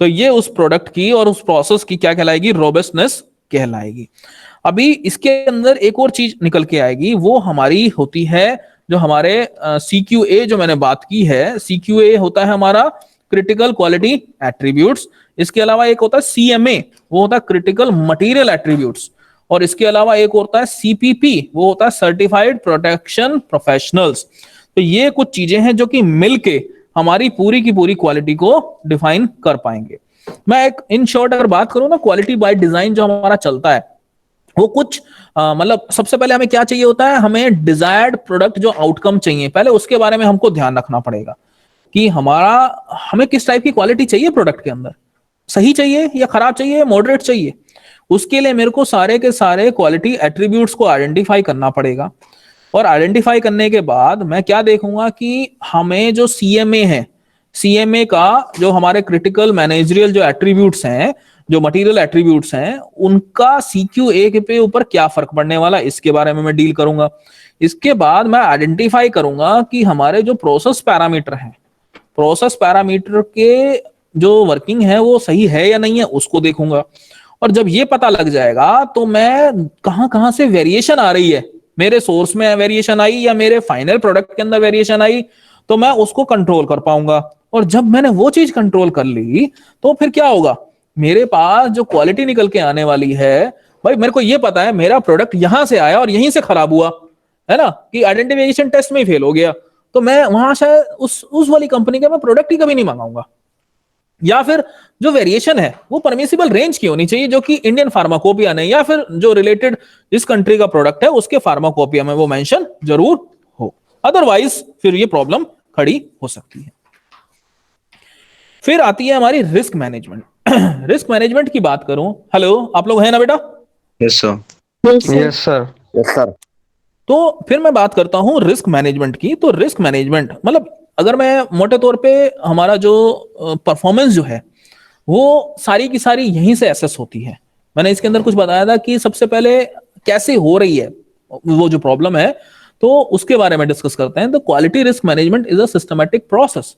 Speaker 2: तो ये उस प्रोडक्ट की और उस प्रोसेस की क्या कहलाएगी, रोबस्टनेस कहलाएगी। अभी इसके अंदर एक और चीज निकल के आएगी, वो हमारी होती है जो हमारे CQA जो मैंने बात की है, CQA होता है हमारा क्रिटिकल क्वालिटी एट्रीब्यूट्स। इसके अलावा एक होता है CMA, वो होता है क्रिटिकल मटेरियल एट्रीब्यूट्स। और इसके अलावा एक होता है CPP, वो होता है सर्टिफाइड प्रोटेक्शन प्रोफेशनल्स। तो ये कुछ चीजें हैं जो कि मिलके हमारी पूरी की पूरी क्वालिटी को डिफाइन कर पाएंगे। मैं एक इन शॉर्ट अगर बात करूं ना, क्वालिटी बाय डिजाइन जो हमारा चलता है वो कुछ मतलब सबसे पहले हमें क्या चाहिए होता है, हमें डिजायर्ड प्रोडक्ट जो आउटकम चाहिए, पहले उसके बारे में हमको ध्यान रखना पड़ेगा कि हमें किस टाइप की क्वालिटी चाहिए प्रोडक्ट के अंदर, सही चाहिए या खराब चाहिए, मॉडरेट चाहिए। उसके लिए मेरे को सारे के सारे क्वालिटी एट्रीब्यूट्स को आइडेंटिफाई करना पड़ेगा। और आइडेंटिफाई करने के बाद मैं क्या देखूंगा कि हमें जो CMA है, CMA का जो हमारे क्रिटिकल मैनेजरियल जो एट्रीब्यूट्स हैं, जो मटेरियल एट्रीब्यूट्स हैं, उनका CQA के ऊपर क्या फर्क पड़ने वाला, इसके बारे में मैं डील करूंगा। इसके बाद मैं आइडेंटिफाई करूंगा कि हमारे जो प्रोसेस पैरामीटर हैं, प्रोसेस पैरामीटर के जो वर्किंग है वो सही है या नहीं है, उसको देखूंगा। और जब ये पता लग जाएगा तो मैं कहां कहां से वेरिएशन आ रही है, मेरे सोर्स में वेरिएशन आई या मेरे फाइनल प्रोडक्ट के अंदर वेरिएशन आई, तो मैं उसको कंट्रोल कर पाऊंगा। और जब मैंने वो चीज कंट्रोल कर ली तो फिर क्या होगा, मेरे पास जो क्वालिटी निकल के आने वाली है, भाई मेरे को ये पता है मेरा प्रोडक्ट यहां से आया और यहीं से खराब हुआ है ना, कि आइडेंटिफिकेशन टेस्ट में ही फेल हो गया, तो मैं वहां शायद उस वाली कंपनी का मैं प्रोडक्ट ही कभी नहीं मंगाऊंगा। या फिर जो वेरिएशन है वो परमिसिबल रेंज की होनी चाहिए, जो कि इंडियन फार्माकोपिया नहीं, या फिर जो रिलेटेड जिस कंट्री का प्रोडक्ट है उसके फार्माकोपिया में वो मेंशन जरूर हो, अदरवाइज फिर ये प्रॉब्लम खड़ी हो सकती है। फिर आती है हमारी रिस्क मैनेजमेंट। रिस्क मैनेजमेंट की बात करूं, हेलो आप लोग हैं ना बेटा?
Speaker 3: Yes sir.
Speaker 5: Yes sir. Yes sir.
Speaker 2: तो फिर मैं बात करता हूं रिस्क मैनेजमेंट की। तो रिस्क मैनेजमेंट मतलब अगर मैं मोटे तौर पे हमारा जो परफॉर्मेंस जो है वो सारी की सारी यहीं से एसेस होती है। मैंने इसके अंदर कुछ बताया था कि सबसे पहले कैसे हो रही है वो जो प्रॉब्लम है, तो उसके बारे में डिस्कस करते हैं। तो quality risk management is a systematic process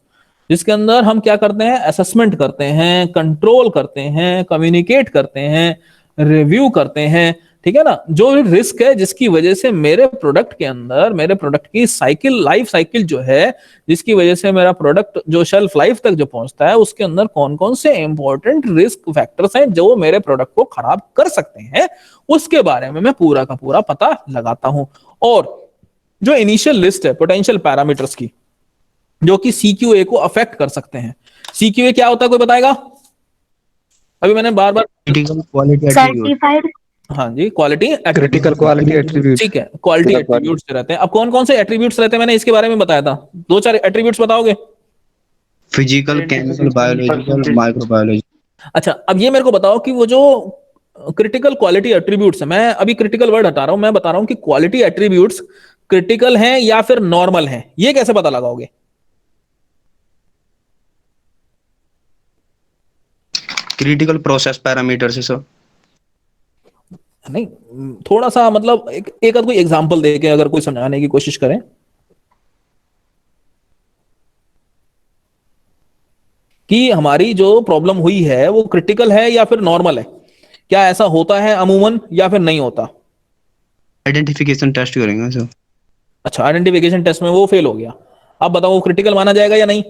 Speaker 2: जिसके अंदर हम क्या करते हैं, असेसमेंट करते हैं, कंट्रोल करते हैं, कम्युनिकेट करते हैं, रिव्यू करते हैं, ठीक है ना। जो रिस्क है जिसकी वजह से मेरे प्रोडक्ट के अंदर, मेरे प्रोडक्ट की साइकिल, लाइफ साइकिल जो है, जिसकी वजह से मेरा प्रोडक्ट जो शेल्फ लाइफ तक जो पहुंचता है, उसके अंदर कौन कौन से इंपॉर्टेंट रिस्क फैक्टर्स हैं जो मेरे प्रोडक्ट को खराब कर सकते हैं, उसके बारे में मैं पूरा का पूरा पता लगाता हूं। और जो इनिशियल लिस्ट है पोटेंशियल पैरामीटर्स की, जो कि CQA को अफेक्ट कर सकते हैं। CQA क्या होता है, कोई बताएगा? अभी मैंने बार बार
Speaker 3: क्रिटिकल क्वालिटी
Speaker 6: सर्टिफाइड
Speaker 2: हाँ जी, क्वालिटी
Speaker 5: क्रिटिकल क्वालिटी एट्रीब्यूट।
Speaker 2: ठीक है, क्वालिटी एट्रीब्यूट्स रहते हैं। अब कौन कौन से एट्रीब्यूट्स रहते हैं मैंने इसके बारे में बताया था, 2-4 एट्रीब्यूट्स बताओगे?
Speaker 3: Physical, chemical, biological, microbiology.
Speaker 2: अच्छा, अब ये मेरे को बताओ कि वो जो क्रिटिकल क्वालिटी एट्रीब्यूट्स है, मैं अभी क्रिटिकल वर्ड हटा रहा हूं, मैं बता रहा हूं कि क्वालिटी एट्रीब्यूट्स क्रिटिकल हैं या फिर नॉर्मल हैं, ये कैसे पता लगाओगे?
Speaker 3: क्रिटिकल प्रोसेस पैरामीटर से सर।
Speaker 2: नहीं, थोड़ा सा मतलब एक आध कोई एग्जांपल देके अगर कोई समझाने की कोशिश करें कि हमारी जो प्रॉब्लम हुई है वो क्रिटिकल है या फिर नॉर्मल है, क्या ऐसा होता है अमूमन या फिर नहीं होता?
Speaker 3: आइडेंटिफिकेशन टेस्ट करेंगे सर।
Speaker 2: अच्छा, आइडेंटिफिकेशन टेस्ट में वो फेल हो गया, अब बताओ वो क्रिटिकल माना जाएगा या नहीं?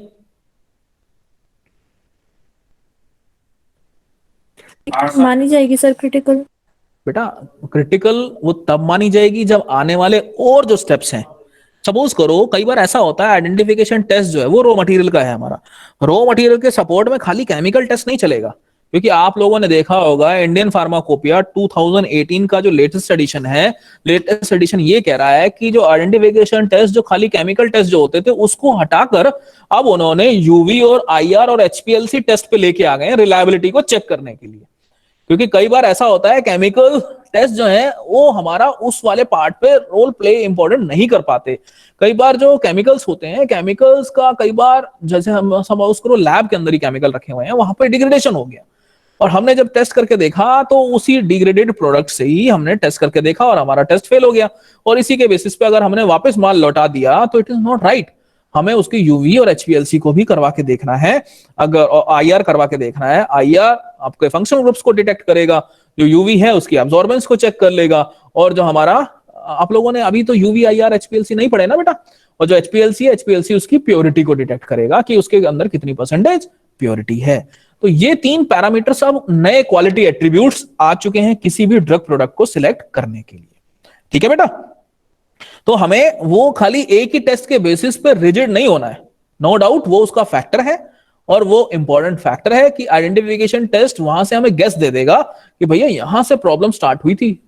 Speaker 6: मानी जाएगी सर क्रिटिकल।
Speaker 2: बेटा क्रिटिकल वो तब मानी जाएगी जब आने वाले और जो स्टेप्स हैं, सपोज करो कई बार ऐसा होता है आइडेंटिफिकेशन टेस्ट जो है वो रॉ मटेरियल का है, हमारा रॉ मटेरियल के सपोर्ट में खाली केमिकल टेस्ट नहीं चलेगा, क्योंकि आप लोगों ने देखा होगा इंडियन फार्माकोपिया 2018 का जो लेटेस्ट एडिशन है, लेटेस्ट एडिशन ये कह रहा है कि जो आइडेंटिफिकेशन टेस्ट जो खाली केमिकल टेस्ट जो होते थे उसको हटाकर अब उन्होंने यूवी और IR और HPLC टेस्ट पे लेके आ गए हैं रिलायबिलिटी को चेक करने के लिए। क्योंकि कई बार ऐसा होता है केमिकल टेस्ट जो है वो हमारा उस वाले पार्ट पे रोल प्ले इंपॉर्टेंट नहीं कर पाते। कई बार जो केमिकल्स होते हैं, केमिकल्स का कई बार जैसे हम सपोज करो लैब के अंदर ही केमिकल रखे हुए हैं, वहां पे डिग्रेडेशन हो गया और हमने जब टेस्ट करके देखा तो उसी डिग्रेडेड प्रोडक्ट से ही हमने टेस्ट करके देखा और हमारा टेस्ट फेल हो गया। और इसी के बेसिस पे अगर हमने वापस माल लौटा दिया तो इट इज नॉट राइट। हमें उसकी यूवी और HPLC को भी करवा के देखना है, अगर IR करवा के देखना है। IR आपके फंक्शनल ग्रुप्स को डिटेक्ट करेगा, जो यूवी है उसकी एब्जॉर्बेंस को चेक कर लेगा, और जो हमारा, आप लोगों ने अभी तो यूवी IR HPLC नहीं पढ़े ना बेटा, और जो HPLC है, HPLC उसकी प्योरिटी को डिटेक्ट करेगा कि उसके अंदर कितनी परसेंटेज प्योरिटी है। तो ये 3 पैरामीटर्स अब नए क्वालिटी एट्रीब्यूट्स आ चुके हैं किसी भी ड्रग प्रोडक्ट को सिलेक्ट करने के लिए। ठीक है बेटा, तो हमें वो खाली एक ही टेस्ट के बेसिस पे रिजिड नहीं होना है, नो डाउट वो उसका फैक्टर है, और वो इंपॉर्टेंट फैक्टर है कि आइडेंटिफिकेशन टेस्ट वहां से हमें गेस दे देगा कि भैया यहां से प्रॉब्लम स्टार्ट हुई थी,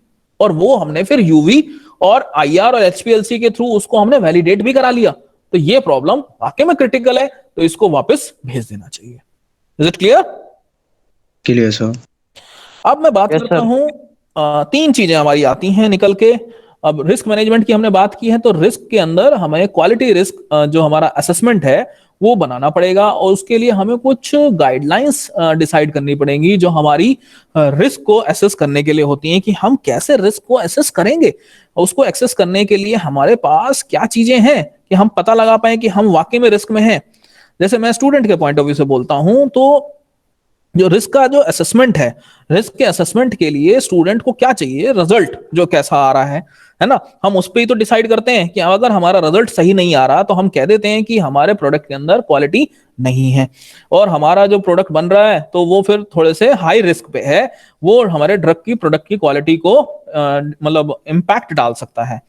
Speaker 2: और वो हमने फिर यूवी और IR और HPLC के थ्रू उसको हमने वैलिडेट भी करा लिया, तो ये प्रॉब्लम वाकई में क्रिटिकल है, तो इसको वापस भेज देना चाहिए। Is it clear?
Speaker 3: Clear sir.
Speaker 2: अब मैं बात करता हूं, 3 चीजें हमारी आती हैं निकल के। अब रिस्क मैनेजमेंट की हमने बात की है, तो रिस्क के अंदर हमें क्वालिटी रिस्क जो हमारा असेसमेंट है वो बनाना पड़ेगा, और उसके लिए हमें कुछ गाइडलाइंस डिसाइड करनी पड़ेंगी जो हमारी रिस्क को एसेस करने के लिए होती हैं, कि हम कैसे रिस्क को एसेस करेंगे, और उसको एक्सेस करने के लिए हमारे पास क्या चीजें हैं कि हम पता लगा पाए कि हम वाकई में रिस्क में हैं। जैसे मैं स्टूडेंट के पॉइंट ऑफ व्यू से बोलता हूं, तो जो रिस्क का जो असेसमेंट है, रिस्क के असेसमेंट के लिए स्टूडेंट को क्या चाहिए, रिजल्ट जो कैसा आ रहा है ना, हम उस पर ही तो डिसाइड करते हैं कि अगर हमारा रिजल्ट सही नहीं आ रहा तो हम कह देते हैं कि हमारे प्रोडक्ट के अंदर क्वालिटी नहीं है, और हमारा जो प्रोडक्ट बन रहा है तो वो फिर थोड़े से हाई रिस्क पे है, वो हमारे ड्रग की प्रोडक्ट की क्वालिटी को मतलब इम्पैक्ट डाल सकता है।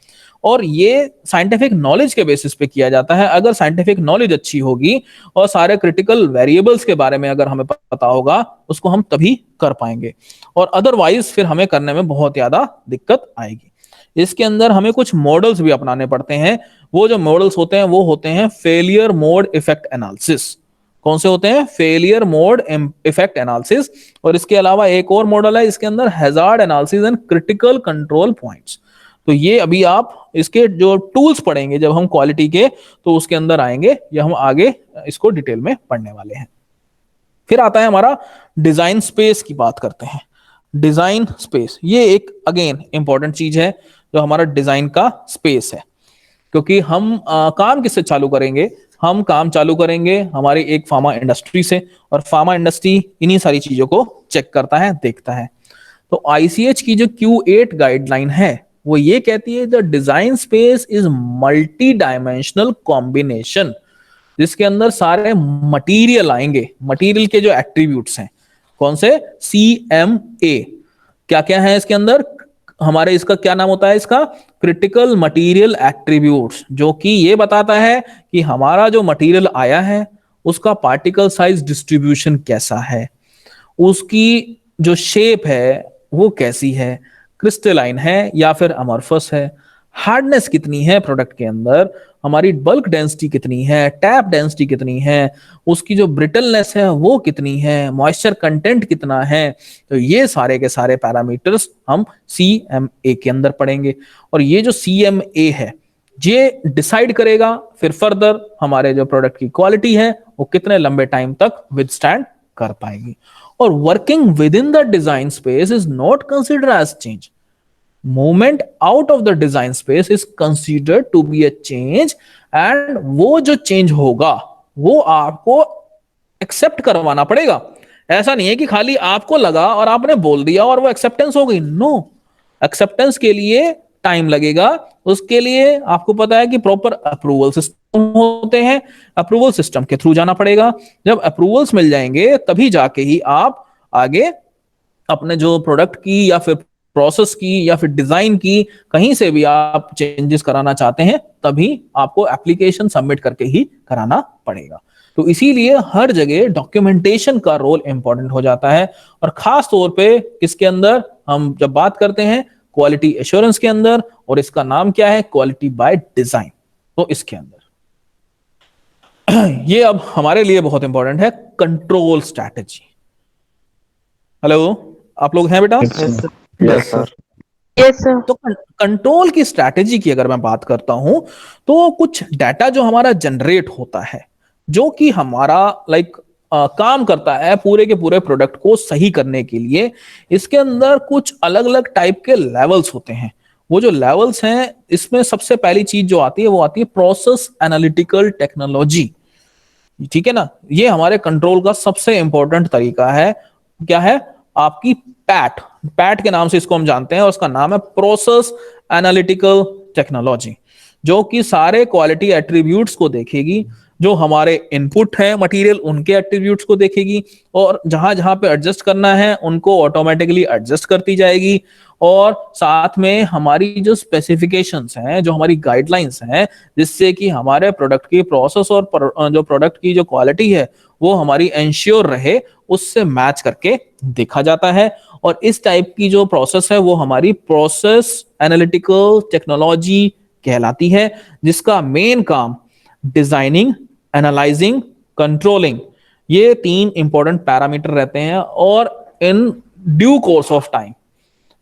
Speaker 2: और ये साइंटिफिक नॉलेज के बेसिस पे किया जाता है। अगर साइंटिफिक नॉलेज अच्छी होगी और सारे क्रिटिकल वेरिएबल्स के बारे में अगर हमें पता होगा, उसको हम तभी कर पाएंगे, और अदरवाइज फिर हमें करने में बहुत ज्यादा दिक्कत आएगी। इसके अंदर हमें कुछ मॉडल्स भी अपनाने पड़ते हैं। वो जो मॉडल्स होते हैं वो होते हैं फेलियर मोड इफेक्ट एनालिसिस। कौन से होते हैं? Failure mode effect analysis. और इसके अलावा एक और मॉडल है इसके अंदर, hazard analysis and critical control points. तो ये अभी आप इसके जो टूल्स पढ़ेंगे जब हम क्वालिटी के, तो उसके अंदर आएंगे, या हम आगे इसको डिटेल में पढ़ने वाले हैं। फिर आता है हमारा डिजाइन स्पेस की बात करते हैं। डिजाइन स्पेस ये एक अगेन इंपॉर्टेंट चीज है, जो हमारा डिजाइन का स्पेस है, क्योंकि हम काम किससे चालू करेंगे? हम काम चालू करेंगे हमारी एक फार्मा इंडस्ट्री से, और फार्मा इंडस्ट्री इन्हीं सारी चीजों को चेक करता है, देखता है। तो ICH की जो Q8 गाइडलाइन है वो ये कहती है the design space is multi dimensional combination, जिसके अंदर सारे मटेरियल आएंगे। मटेरियल के जो एट्रीब्यूट्स हैं, कौन से? CMA। क्या क्या है इसके अंदर? हमारे इसका क्या नाम होता है? इसका क्रिटिकल मटेरियल एट्रीब्यूट्स, जो कि ये बताता है कि हमारा जो मटेरियल आया है उसका पार्टिकल साइज डिस्ट्रीब्यूशन कैसा है, उसकी जो शेप है वो कैसी है, क्रिस्टलाइन है या फिर अमॉर्फस है, हार्डनेस कितनी है प्रोडक्ट के अंदर, हमारी बल्क डेंसिटी कितनी है, टैप डेंसिटी कितनी है, उसकी जो ब्रिटलनेस है वो कितनी है, मॉइस्चर कंटेंट कितना है। तो ये सारे के सारे पैरामीटर्स हम CMA के अंदर पढ़ेंगे, और ये जो CMA है ये डिसाइड करेगा फिर फर्दर हमारे जो प्रोडक्ट की क्वालिटी है वो कितने लंबे टाइम तक विदस्टैंड कर पाएगी। और working within the design space is not considered as change. Movement out of the design space is considered to be a change, and वो जो चेंज होगा वो आपको एक्सेप्ट करवाना पड़ेगा। ऐसा नहीं है कि खाली आपको लगा और आपने बोल दिया और वो एक्सेप्टेंस हो गई। नो, एक्सेप्टेंस के लिए टाइम लगेगा। उसके लिए आपको पता है कि प्रॉपर अप्रूवल सिस्टम होते हैं, अप्रूवल सिस्टम के थ्रू जाना पड़ेगा। जब अप्रूवल्स मिल जाएंगे तभी जाके ही आप आगे अपने जो प्रोडक्ट की या फिर प्रोसेस की या फिर डिजाइन की कहीं से भी आप चेंजेस कराना चाहते हैं, तभी आपको एप्लीकेशन सबमिट करके ही कराना पड़ेगा। तो इसीलिए हर जगह डॉक्यूमेंटेशन का रोल इंपॉर्टेंट हो जाता है, और खास तौर पे किसके अंदर? हम जब बात करते हैं क्वालिटी एश्योरेंस के अंदर, और इसका नाम क्या है? Quality by design. तो इसके अंदर ये अब हमारे लिए बहुत इंपॉर्टेंट है, कंट्रोल स्ट्रैटेजी। हेलो, आप लोग हैं बेटा?
Speaker 5: Yes sir.
Speaker 1: Yes sir.
Speaker 2: तो कंट्रोल की स्ट्रैटेजी की अगर मैं बात करता हूं, तो कुछ डाटा जो हमारा जनरेट होता है, जो कि हमारा काम करता है पूरे के पूरे प्रोडक्ट को सही करने के लिए, इसके अंदर कुछ अलग अलग टाइप के लेवल्स होते हैं। वो जो लेवल्स हैं, इसमें सबसे पहली चीज जो आती है वो आती है प्रोसेस एनालिटिकल टेक्नोलॉजी। ठीक है ना? ये हमारे कंट्रोल का सबसे इंपॉर्टेंट तरीका है। क्या है? आपकी पैट पैट के नाम से इसको हम जानते हैं, और उसका नाम है प्रोसेस एनालिटिकल टेक्नोलॉजी, जो कि सारे क्वालिटी एट्रीब्यूट्स को देखेगी, जो हमारे इनपुट है मटेरियल उनके एट्रीब्यूट्स को देखेगी, और जहां जहां पे एडजस्ट करना है उनको ऑटोमेटिकली एडजस्ट करती जाएगी, और साथ में हमारी जो स्पेसिफिकेशंस हैं, जो हमारी गाइडलाइंस हैं, जिससे कि हमारे प्रोडक्ट की प्रोसेस और जो प्रोडक्ट की जो क्वालिटी है वो हमारी एंश्योर रहे, उससे मैच करके देखा जाता है। और इस टाइप की जो प्रोसेस है वो हमारी प्रोसेस एनालिटिकल टेक्नोलॉजी कहलाती है, जिसका मेन काम डिजाइनिंग, एनालाइजिंग, कंट्रोलिंग, ये 3 इंपॉर्टेंट पैरामीटर रहते हैं, और in due course of time,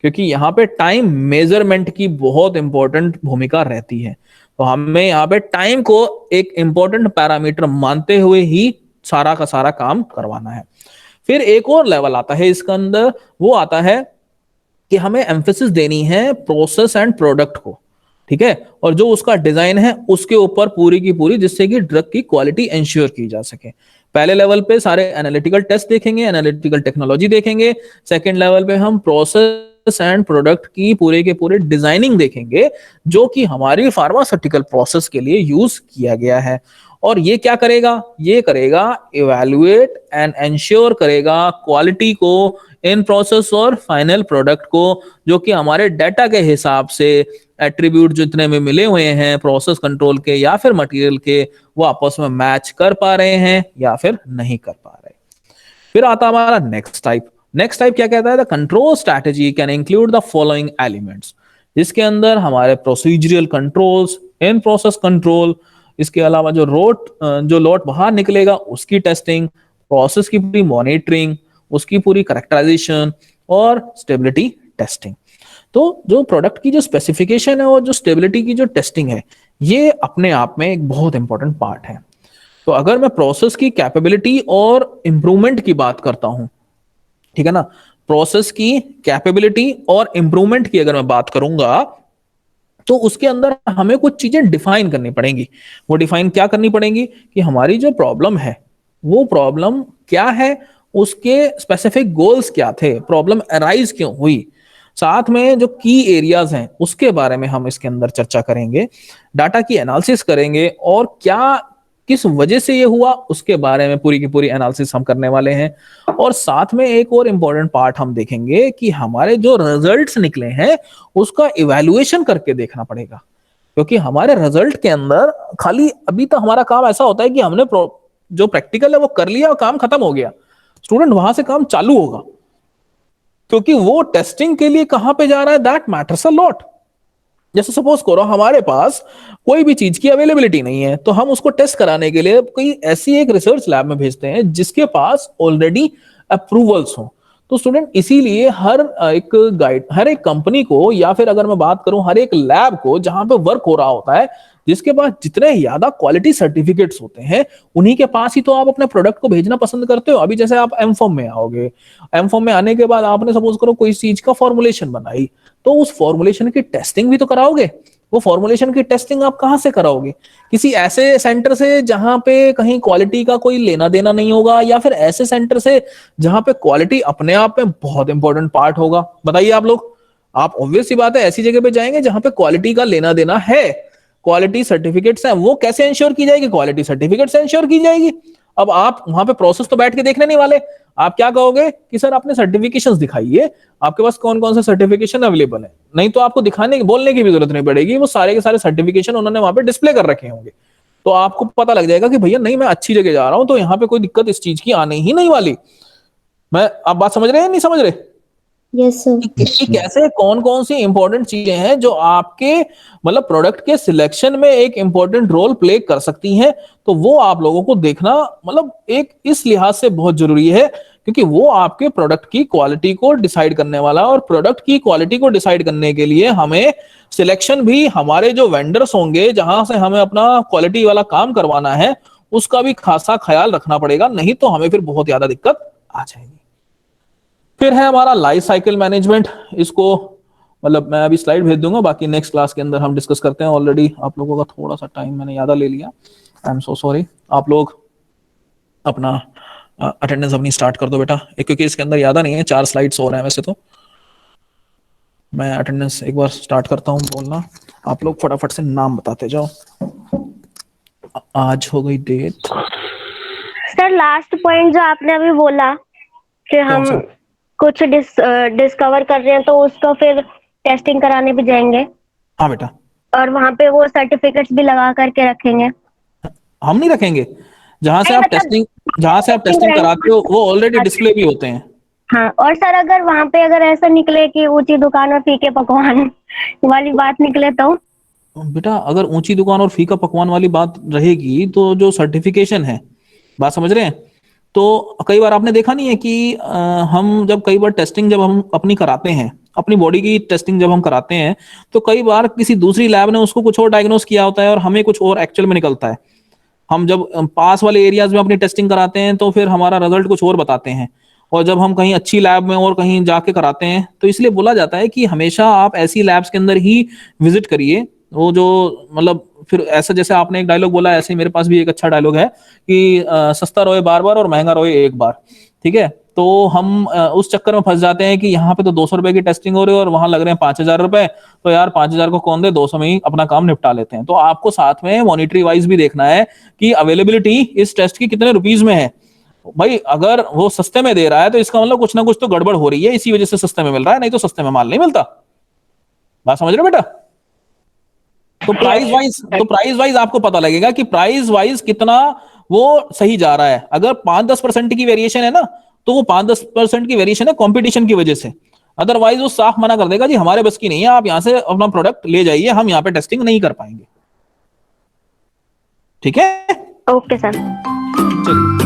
Speaker 2: क्योंकि यहाँ पे टाइम मेजरमेंट की बहुत इंपॉर्टेंट भूमिका रहती है, तो हमें यहाँ पे टाइम को एक इंपॉर्टेंट पैरामीटर मानते हुए ही सारा का सारा काम करवाना है। फिर एक और लेवल आता है इसके अंदर, वो आता है कि हमें एम्फेसिस देनी है प्रोसेस एंड प्रोडक्ट को, ठीक है, और जो उसका डिजाइन है उसके ऊपर पूरी की पूरी, जिससे कि ड्रग की क्वालिटी इंश्योर की जा सके। पहले लेवल पे सारे एनालिटिकल टेस्ट देखेंगे, एनालिटिकल टेक्नोलॉजी देखेंगे। सेकंड लेवल पे हम प्रोसेस एंड प्रोडक्ट की पूरे के पूरे डिजाइनिंग देखेंगे, जो कि हमारी फार्मास्यूटिकल प्रोसेस के लिए यूज किया गया है। और ये क्या करेगा? ये करेगा इवैल्यूएट एंड एंश्योर करेगा क्वालिटी को इन प्रोसेस और फाइनल प्रोडक्ट को, जो कि हमारे डाटा के हिसाब से एट्रीब्यूट जितने में मिले हुए हैं प्रोसेस कंट्रोल के या फिर मटेरियल के, वो आपस में मैच कर पा रहे हैं या फिर नहीं कर पा रहे। फिर आता हमारा नेक्स्ट टाइप। नेक्स्ट टाइप क्या कहता है? The control strategy can include the following elements, जिसके अंदर हमारे procedural controls, in process control, इसके अलावा जो लॉट बाहर निकलेगा उसकी टेस्टिंग, प्रोसेस की पूरी मॉनिटरिंग, उसकी पूरी करेक्टराइजेशन और स्टेबिलिटी टेस्टिंग। तो जो प्रोडक्ट की जो स्पेसिफिकेशन है और जो स्टेबिलिटी की जो टेस्टिंग है, ये अपने आप में एक बहुत इंपॉर्टेंट पार्ट है। तो अगर मैं प्रोसेस की कैपेबिलिटी और इंप्रूवमेंट की बात करता हूं, ठीक है ना, प्रोसेस की कैपेबिलिटी और इंप्रूवमेंट की अगर मैं बात करूंगा, तो उसके अंदर हमें कुछ चीजें डिफाइन करनी पड़ेंगी। वो डिफाइन क्या करनी पड़ेंगी कि हमारी जो प्रॉब्लम है वो प्रॉब्लम क्या है, उसके स्पेसिफिक गोल्स क्या थे, प्रॉब्लम अराइज क्यों हुई, साथ में जो की एरियाज हैं उसके बारे में हम इसके अंदर चर्चा करेंगे, डाटा की एनालिसिस करेंगे, और क्या किस वजह से ये हुआ उसके बारे में पूरी की पूरी एनालिसिस हम करने वाले हैं। और साथ में एक और इम्पोर्टेंट पार्ट हम देखेंगे कि हमारे जो रिजल्ट्स निकले हैं उसका इवैल्यूएशन करके देखना पड़ेगा, क्योंकि हमारे रिजल्ट के अंदर खाली अभी तो हमारा काम ऐसा होता है कि हमने जो प्रैक्टिकल है वो कर लिया और काम खत्म हो गया, स्टूडेंट वहां से काम चालू होगा, क्योंकि वो टेस्टिंग के लिए कहां पे जा रहा है, दैट मैटर्स अ लॉट। जैसे सपोज करो हमारे पास कोई भी चीज की अवेलेबिलिटी नहीं है, तो हम उसको टेस्ट कराने के लिए कोई ऐसी एक रिसर्च लैब में भेजते हैं जिसके पास ऑलरेडी अप्रूवल्स हो। तो स्टूडेंट इसीलिए हर एक कंपनी को, या फिर अगर मैं बात करूं हर एक लैब को जहां पे वर्क हो रहा होता है, जिसके पास जितने ज्यादा क्वालिटी सर्टिफिकेट्स होते हैं, उन्हीं के पास ही तो आप अपने प्रोडक्ट को भेजना पसंद करते हो। अभी जैसे आप एमफॉर्म में आओगे, एमफॉर्म में आने के बाद आपने सपोज करो कोई चीज का फॉर्मुलेशन बनाई, तो उस फॉर्मुलेशन की टेस्टिंग भी तो कराओगे। वो फॉर्मुलेशन की टेस्टिंग आप कहां से कराओगे? किसी ऐसे सेंटर से जहां पे कहीं क्वालिटी का कोई लेना देना नहीं होगा, या फिर ऐसे सेंटर से जहां पे क्वालिटी अपने आप में बहुत इंपॉर्टेंट पार्ट होगा। बताइए आप लोग, आप ऑब्वियस सी बात है ऐसी जगह पे जाएंगे जहां पे क्वालिटी का लेना देना है, क्वालिटी सर्टिफिकेट्स हैं। वो कैसे इंश्योर की जाएगी? क्वालिटी सर्टिफिकेट से इंश्योर की जाएगी। अब आप वहां पे प्रोसेस तो बैठ के देखने नहीं वाले, आप क्या कहोगे कि सर आपने सर्टिफिकेशंस दिखाइए, आपके पास कौन कौन से सर्टिफिकेशन अवेलेबल है। नहीं तो आपको दिखाने बोलने की भी जरूरत नहीं पड़ेगी, वो सारे के सारे सर्टिफिकेशन उन्होंने वहां पे डिस्प्ले कर रखे होंगे, तो आपको पता लग जाएगा कि भैया नहीं, मैं अच्छी जगह जा रहा हूं, तो यहाँ पे कोई दिक्कत इस चीज की आने ही नहीं वाली। आप बात समझ रहे हैं नहीं समझ रहे?
Speaker 6: Yes sir.
Speaker 2: कि कैसे कौन कौन सी इंपॉर्टेंट चीजें हैं जो आपके मतलब प्रोडक्ट के सिलेक्शन में एक इंपॉर्टेंट रोल प्ले कर सकती हैं, तो वो आप लोगों को देखना मतलब एक इस लिहाज से बहुत जरूरी है, क्योंकि वो आपके प्रोडक्ट की क्वालिटी को डिसाइड करने वाला। और प्रोडक्ट की क्वालिटी को डिसाइड करने के लिए हमें सिलेक्शन भी हमारे जो वेंडर्स होंगे जहां से हमें अपना क्वालिटी वाला काम करवाना है उसका भी खासा ख्याल रखना पड़ेगा, नहीं तो हमें फिर बहुत ज्यादा दिक्कत आ जाएगी। फिर है हमारा लाइफ साइकिल मैनेजमेंट। इसको मतलब मैं अभी स्लाइड भेज दूंगा, बाकी नेक्स्ट क्लास के अंदर हम डिस्कस करते हैं। ऑलरेडी आप लोगों का थोड़ा सा टाइम मैंने ज्यादा ले लिया, आई एम सो सॉरी। आप लोग अपना अटेंडेंस अपनी स्टार्ट कर दो बेटा, क्योंकि इसके अंदर याद नहीं है, 4 स्लाइड्स हो रहे हैं वैसे तो। मैं अटेंडेंस एक बार स्टार्ट करता हूँ बोलना, आप लोग फटाफट से नाम बताते जाओ। आज हो गई डेट।
Speaker 1: सर लास्ट पॉइंट जो आपने अभी बोला कि हम
Speaker 2: सा?
Speaker 1: कुछ डिस्कवर कर रहे हैं तो उसको फिर टेस्टिंग कराने भी जाएंगे
Speaker 2: हाँ बेटा।
Speaker 1: और वहां पे वो सर्टिफिकेट्स भी लगा करके रखेंगे।
Speaker 2: हम नहीं रखेंगे, जहां से
Speaker 1: नहीं,
Speaker 2: आप
Speaker 1: मतलब
Speaker 2: टेस्टिंग कराते हो वो ऑलरेडी डिस्प्ले भी होते हैं।
Speaker 1: हाँ, और सर अगर वहां पे अगर ऐसा निकले कि ऊंची दुकान और फीके पकवान वाली बात निकले तो?
Speaker 2: बेटा अगर ऊंची दुकान और फीका पकवान वाली बात रहेगी तो जो सर्टिफिकेशन है, बात समझ रहे हैं, तो कई बार आपने देखा नहीं है कि हम जब कई बार टेस्टिंग जब हम अपनी कराते हैं, अपनी बॉडी की टेस्टिंग जब हम कराते हैं, तो कई बार किसी दूसरी लैब ने उसको कुछ और डायग्नोस किया होता है और हमें कुछ और एक्चुअल में निकलता है। हम जब पास वाले एरियाज में अपनी टेस्टिंग कराते हैं तो फिर हमारा रिजल्ट कुछ और बताते हैं, और जब हम कहीं अच्छी लैब में और कहीं जाके कराते हैं तो इसलिए बोला जाता है कि हमेशा आप ऐसी लैब्स के अंदर ही विजिट करिए। वो जो मतलब फिर ऐसा जैसे आपने एक डायलॉग बोला, ऐसे ही मेरे पास भी एक अच्छा डायलॉग है कि सस्ता रोए बार बार और महंगा रोए एक बार। ठीक है, तो हम उस चक्कर में फंस जाते हैं कि यहाँ पे तो 200 रुपए की टेस्टिंग हो रही है और वहां लग रहे हैं 5,000 रुपए, तो यार 5,000 को कौन दे, 200 में ही अपना काम निपटा लेते हैं। तो आपको साथ में मॉनिटरी वाइज भी देखना है कि अवेलेबिलिटी इस टेस्ट की कितने रुपीज में है। भाई अगर वो सस्ते में दे रहा है तो इसका मतलब कुछ ना कुछ तो गड़बड़ हो रही है, इसी वजह से सस्ते में मिल रहा है, नहीं तो सस्ते में माल नहीं मिलता। बात समझ रहे हो बेटा? तो प्राइस वाइज आपको पता लगेगा कि प्राइस वाइज कितना वो सही जा रहा है। अगर 5-10% की वेरिएशन है ना, तो वो 5-10% की वेरिएशन है कंपटीशन की वजह से। अदरवाइज वो साफ मना कर देगा जी हमारे बस की नहीं है, आप यहां से अपना प्रोडक्ट ले जाइए, हम यहाँ पे टेस्टिंग नहीं कर पाएंगे। ठीक है,
Speaker 1: ओके सर।
Speaker 2: चलिए।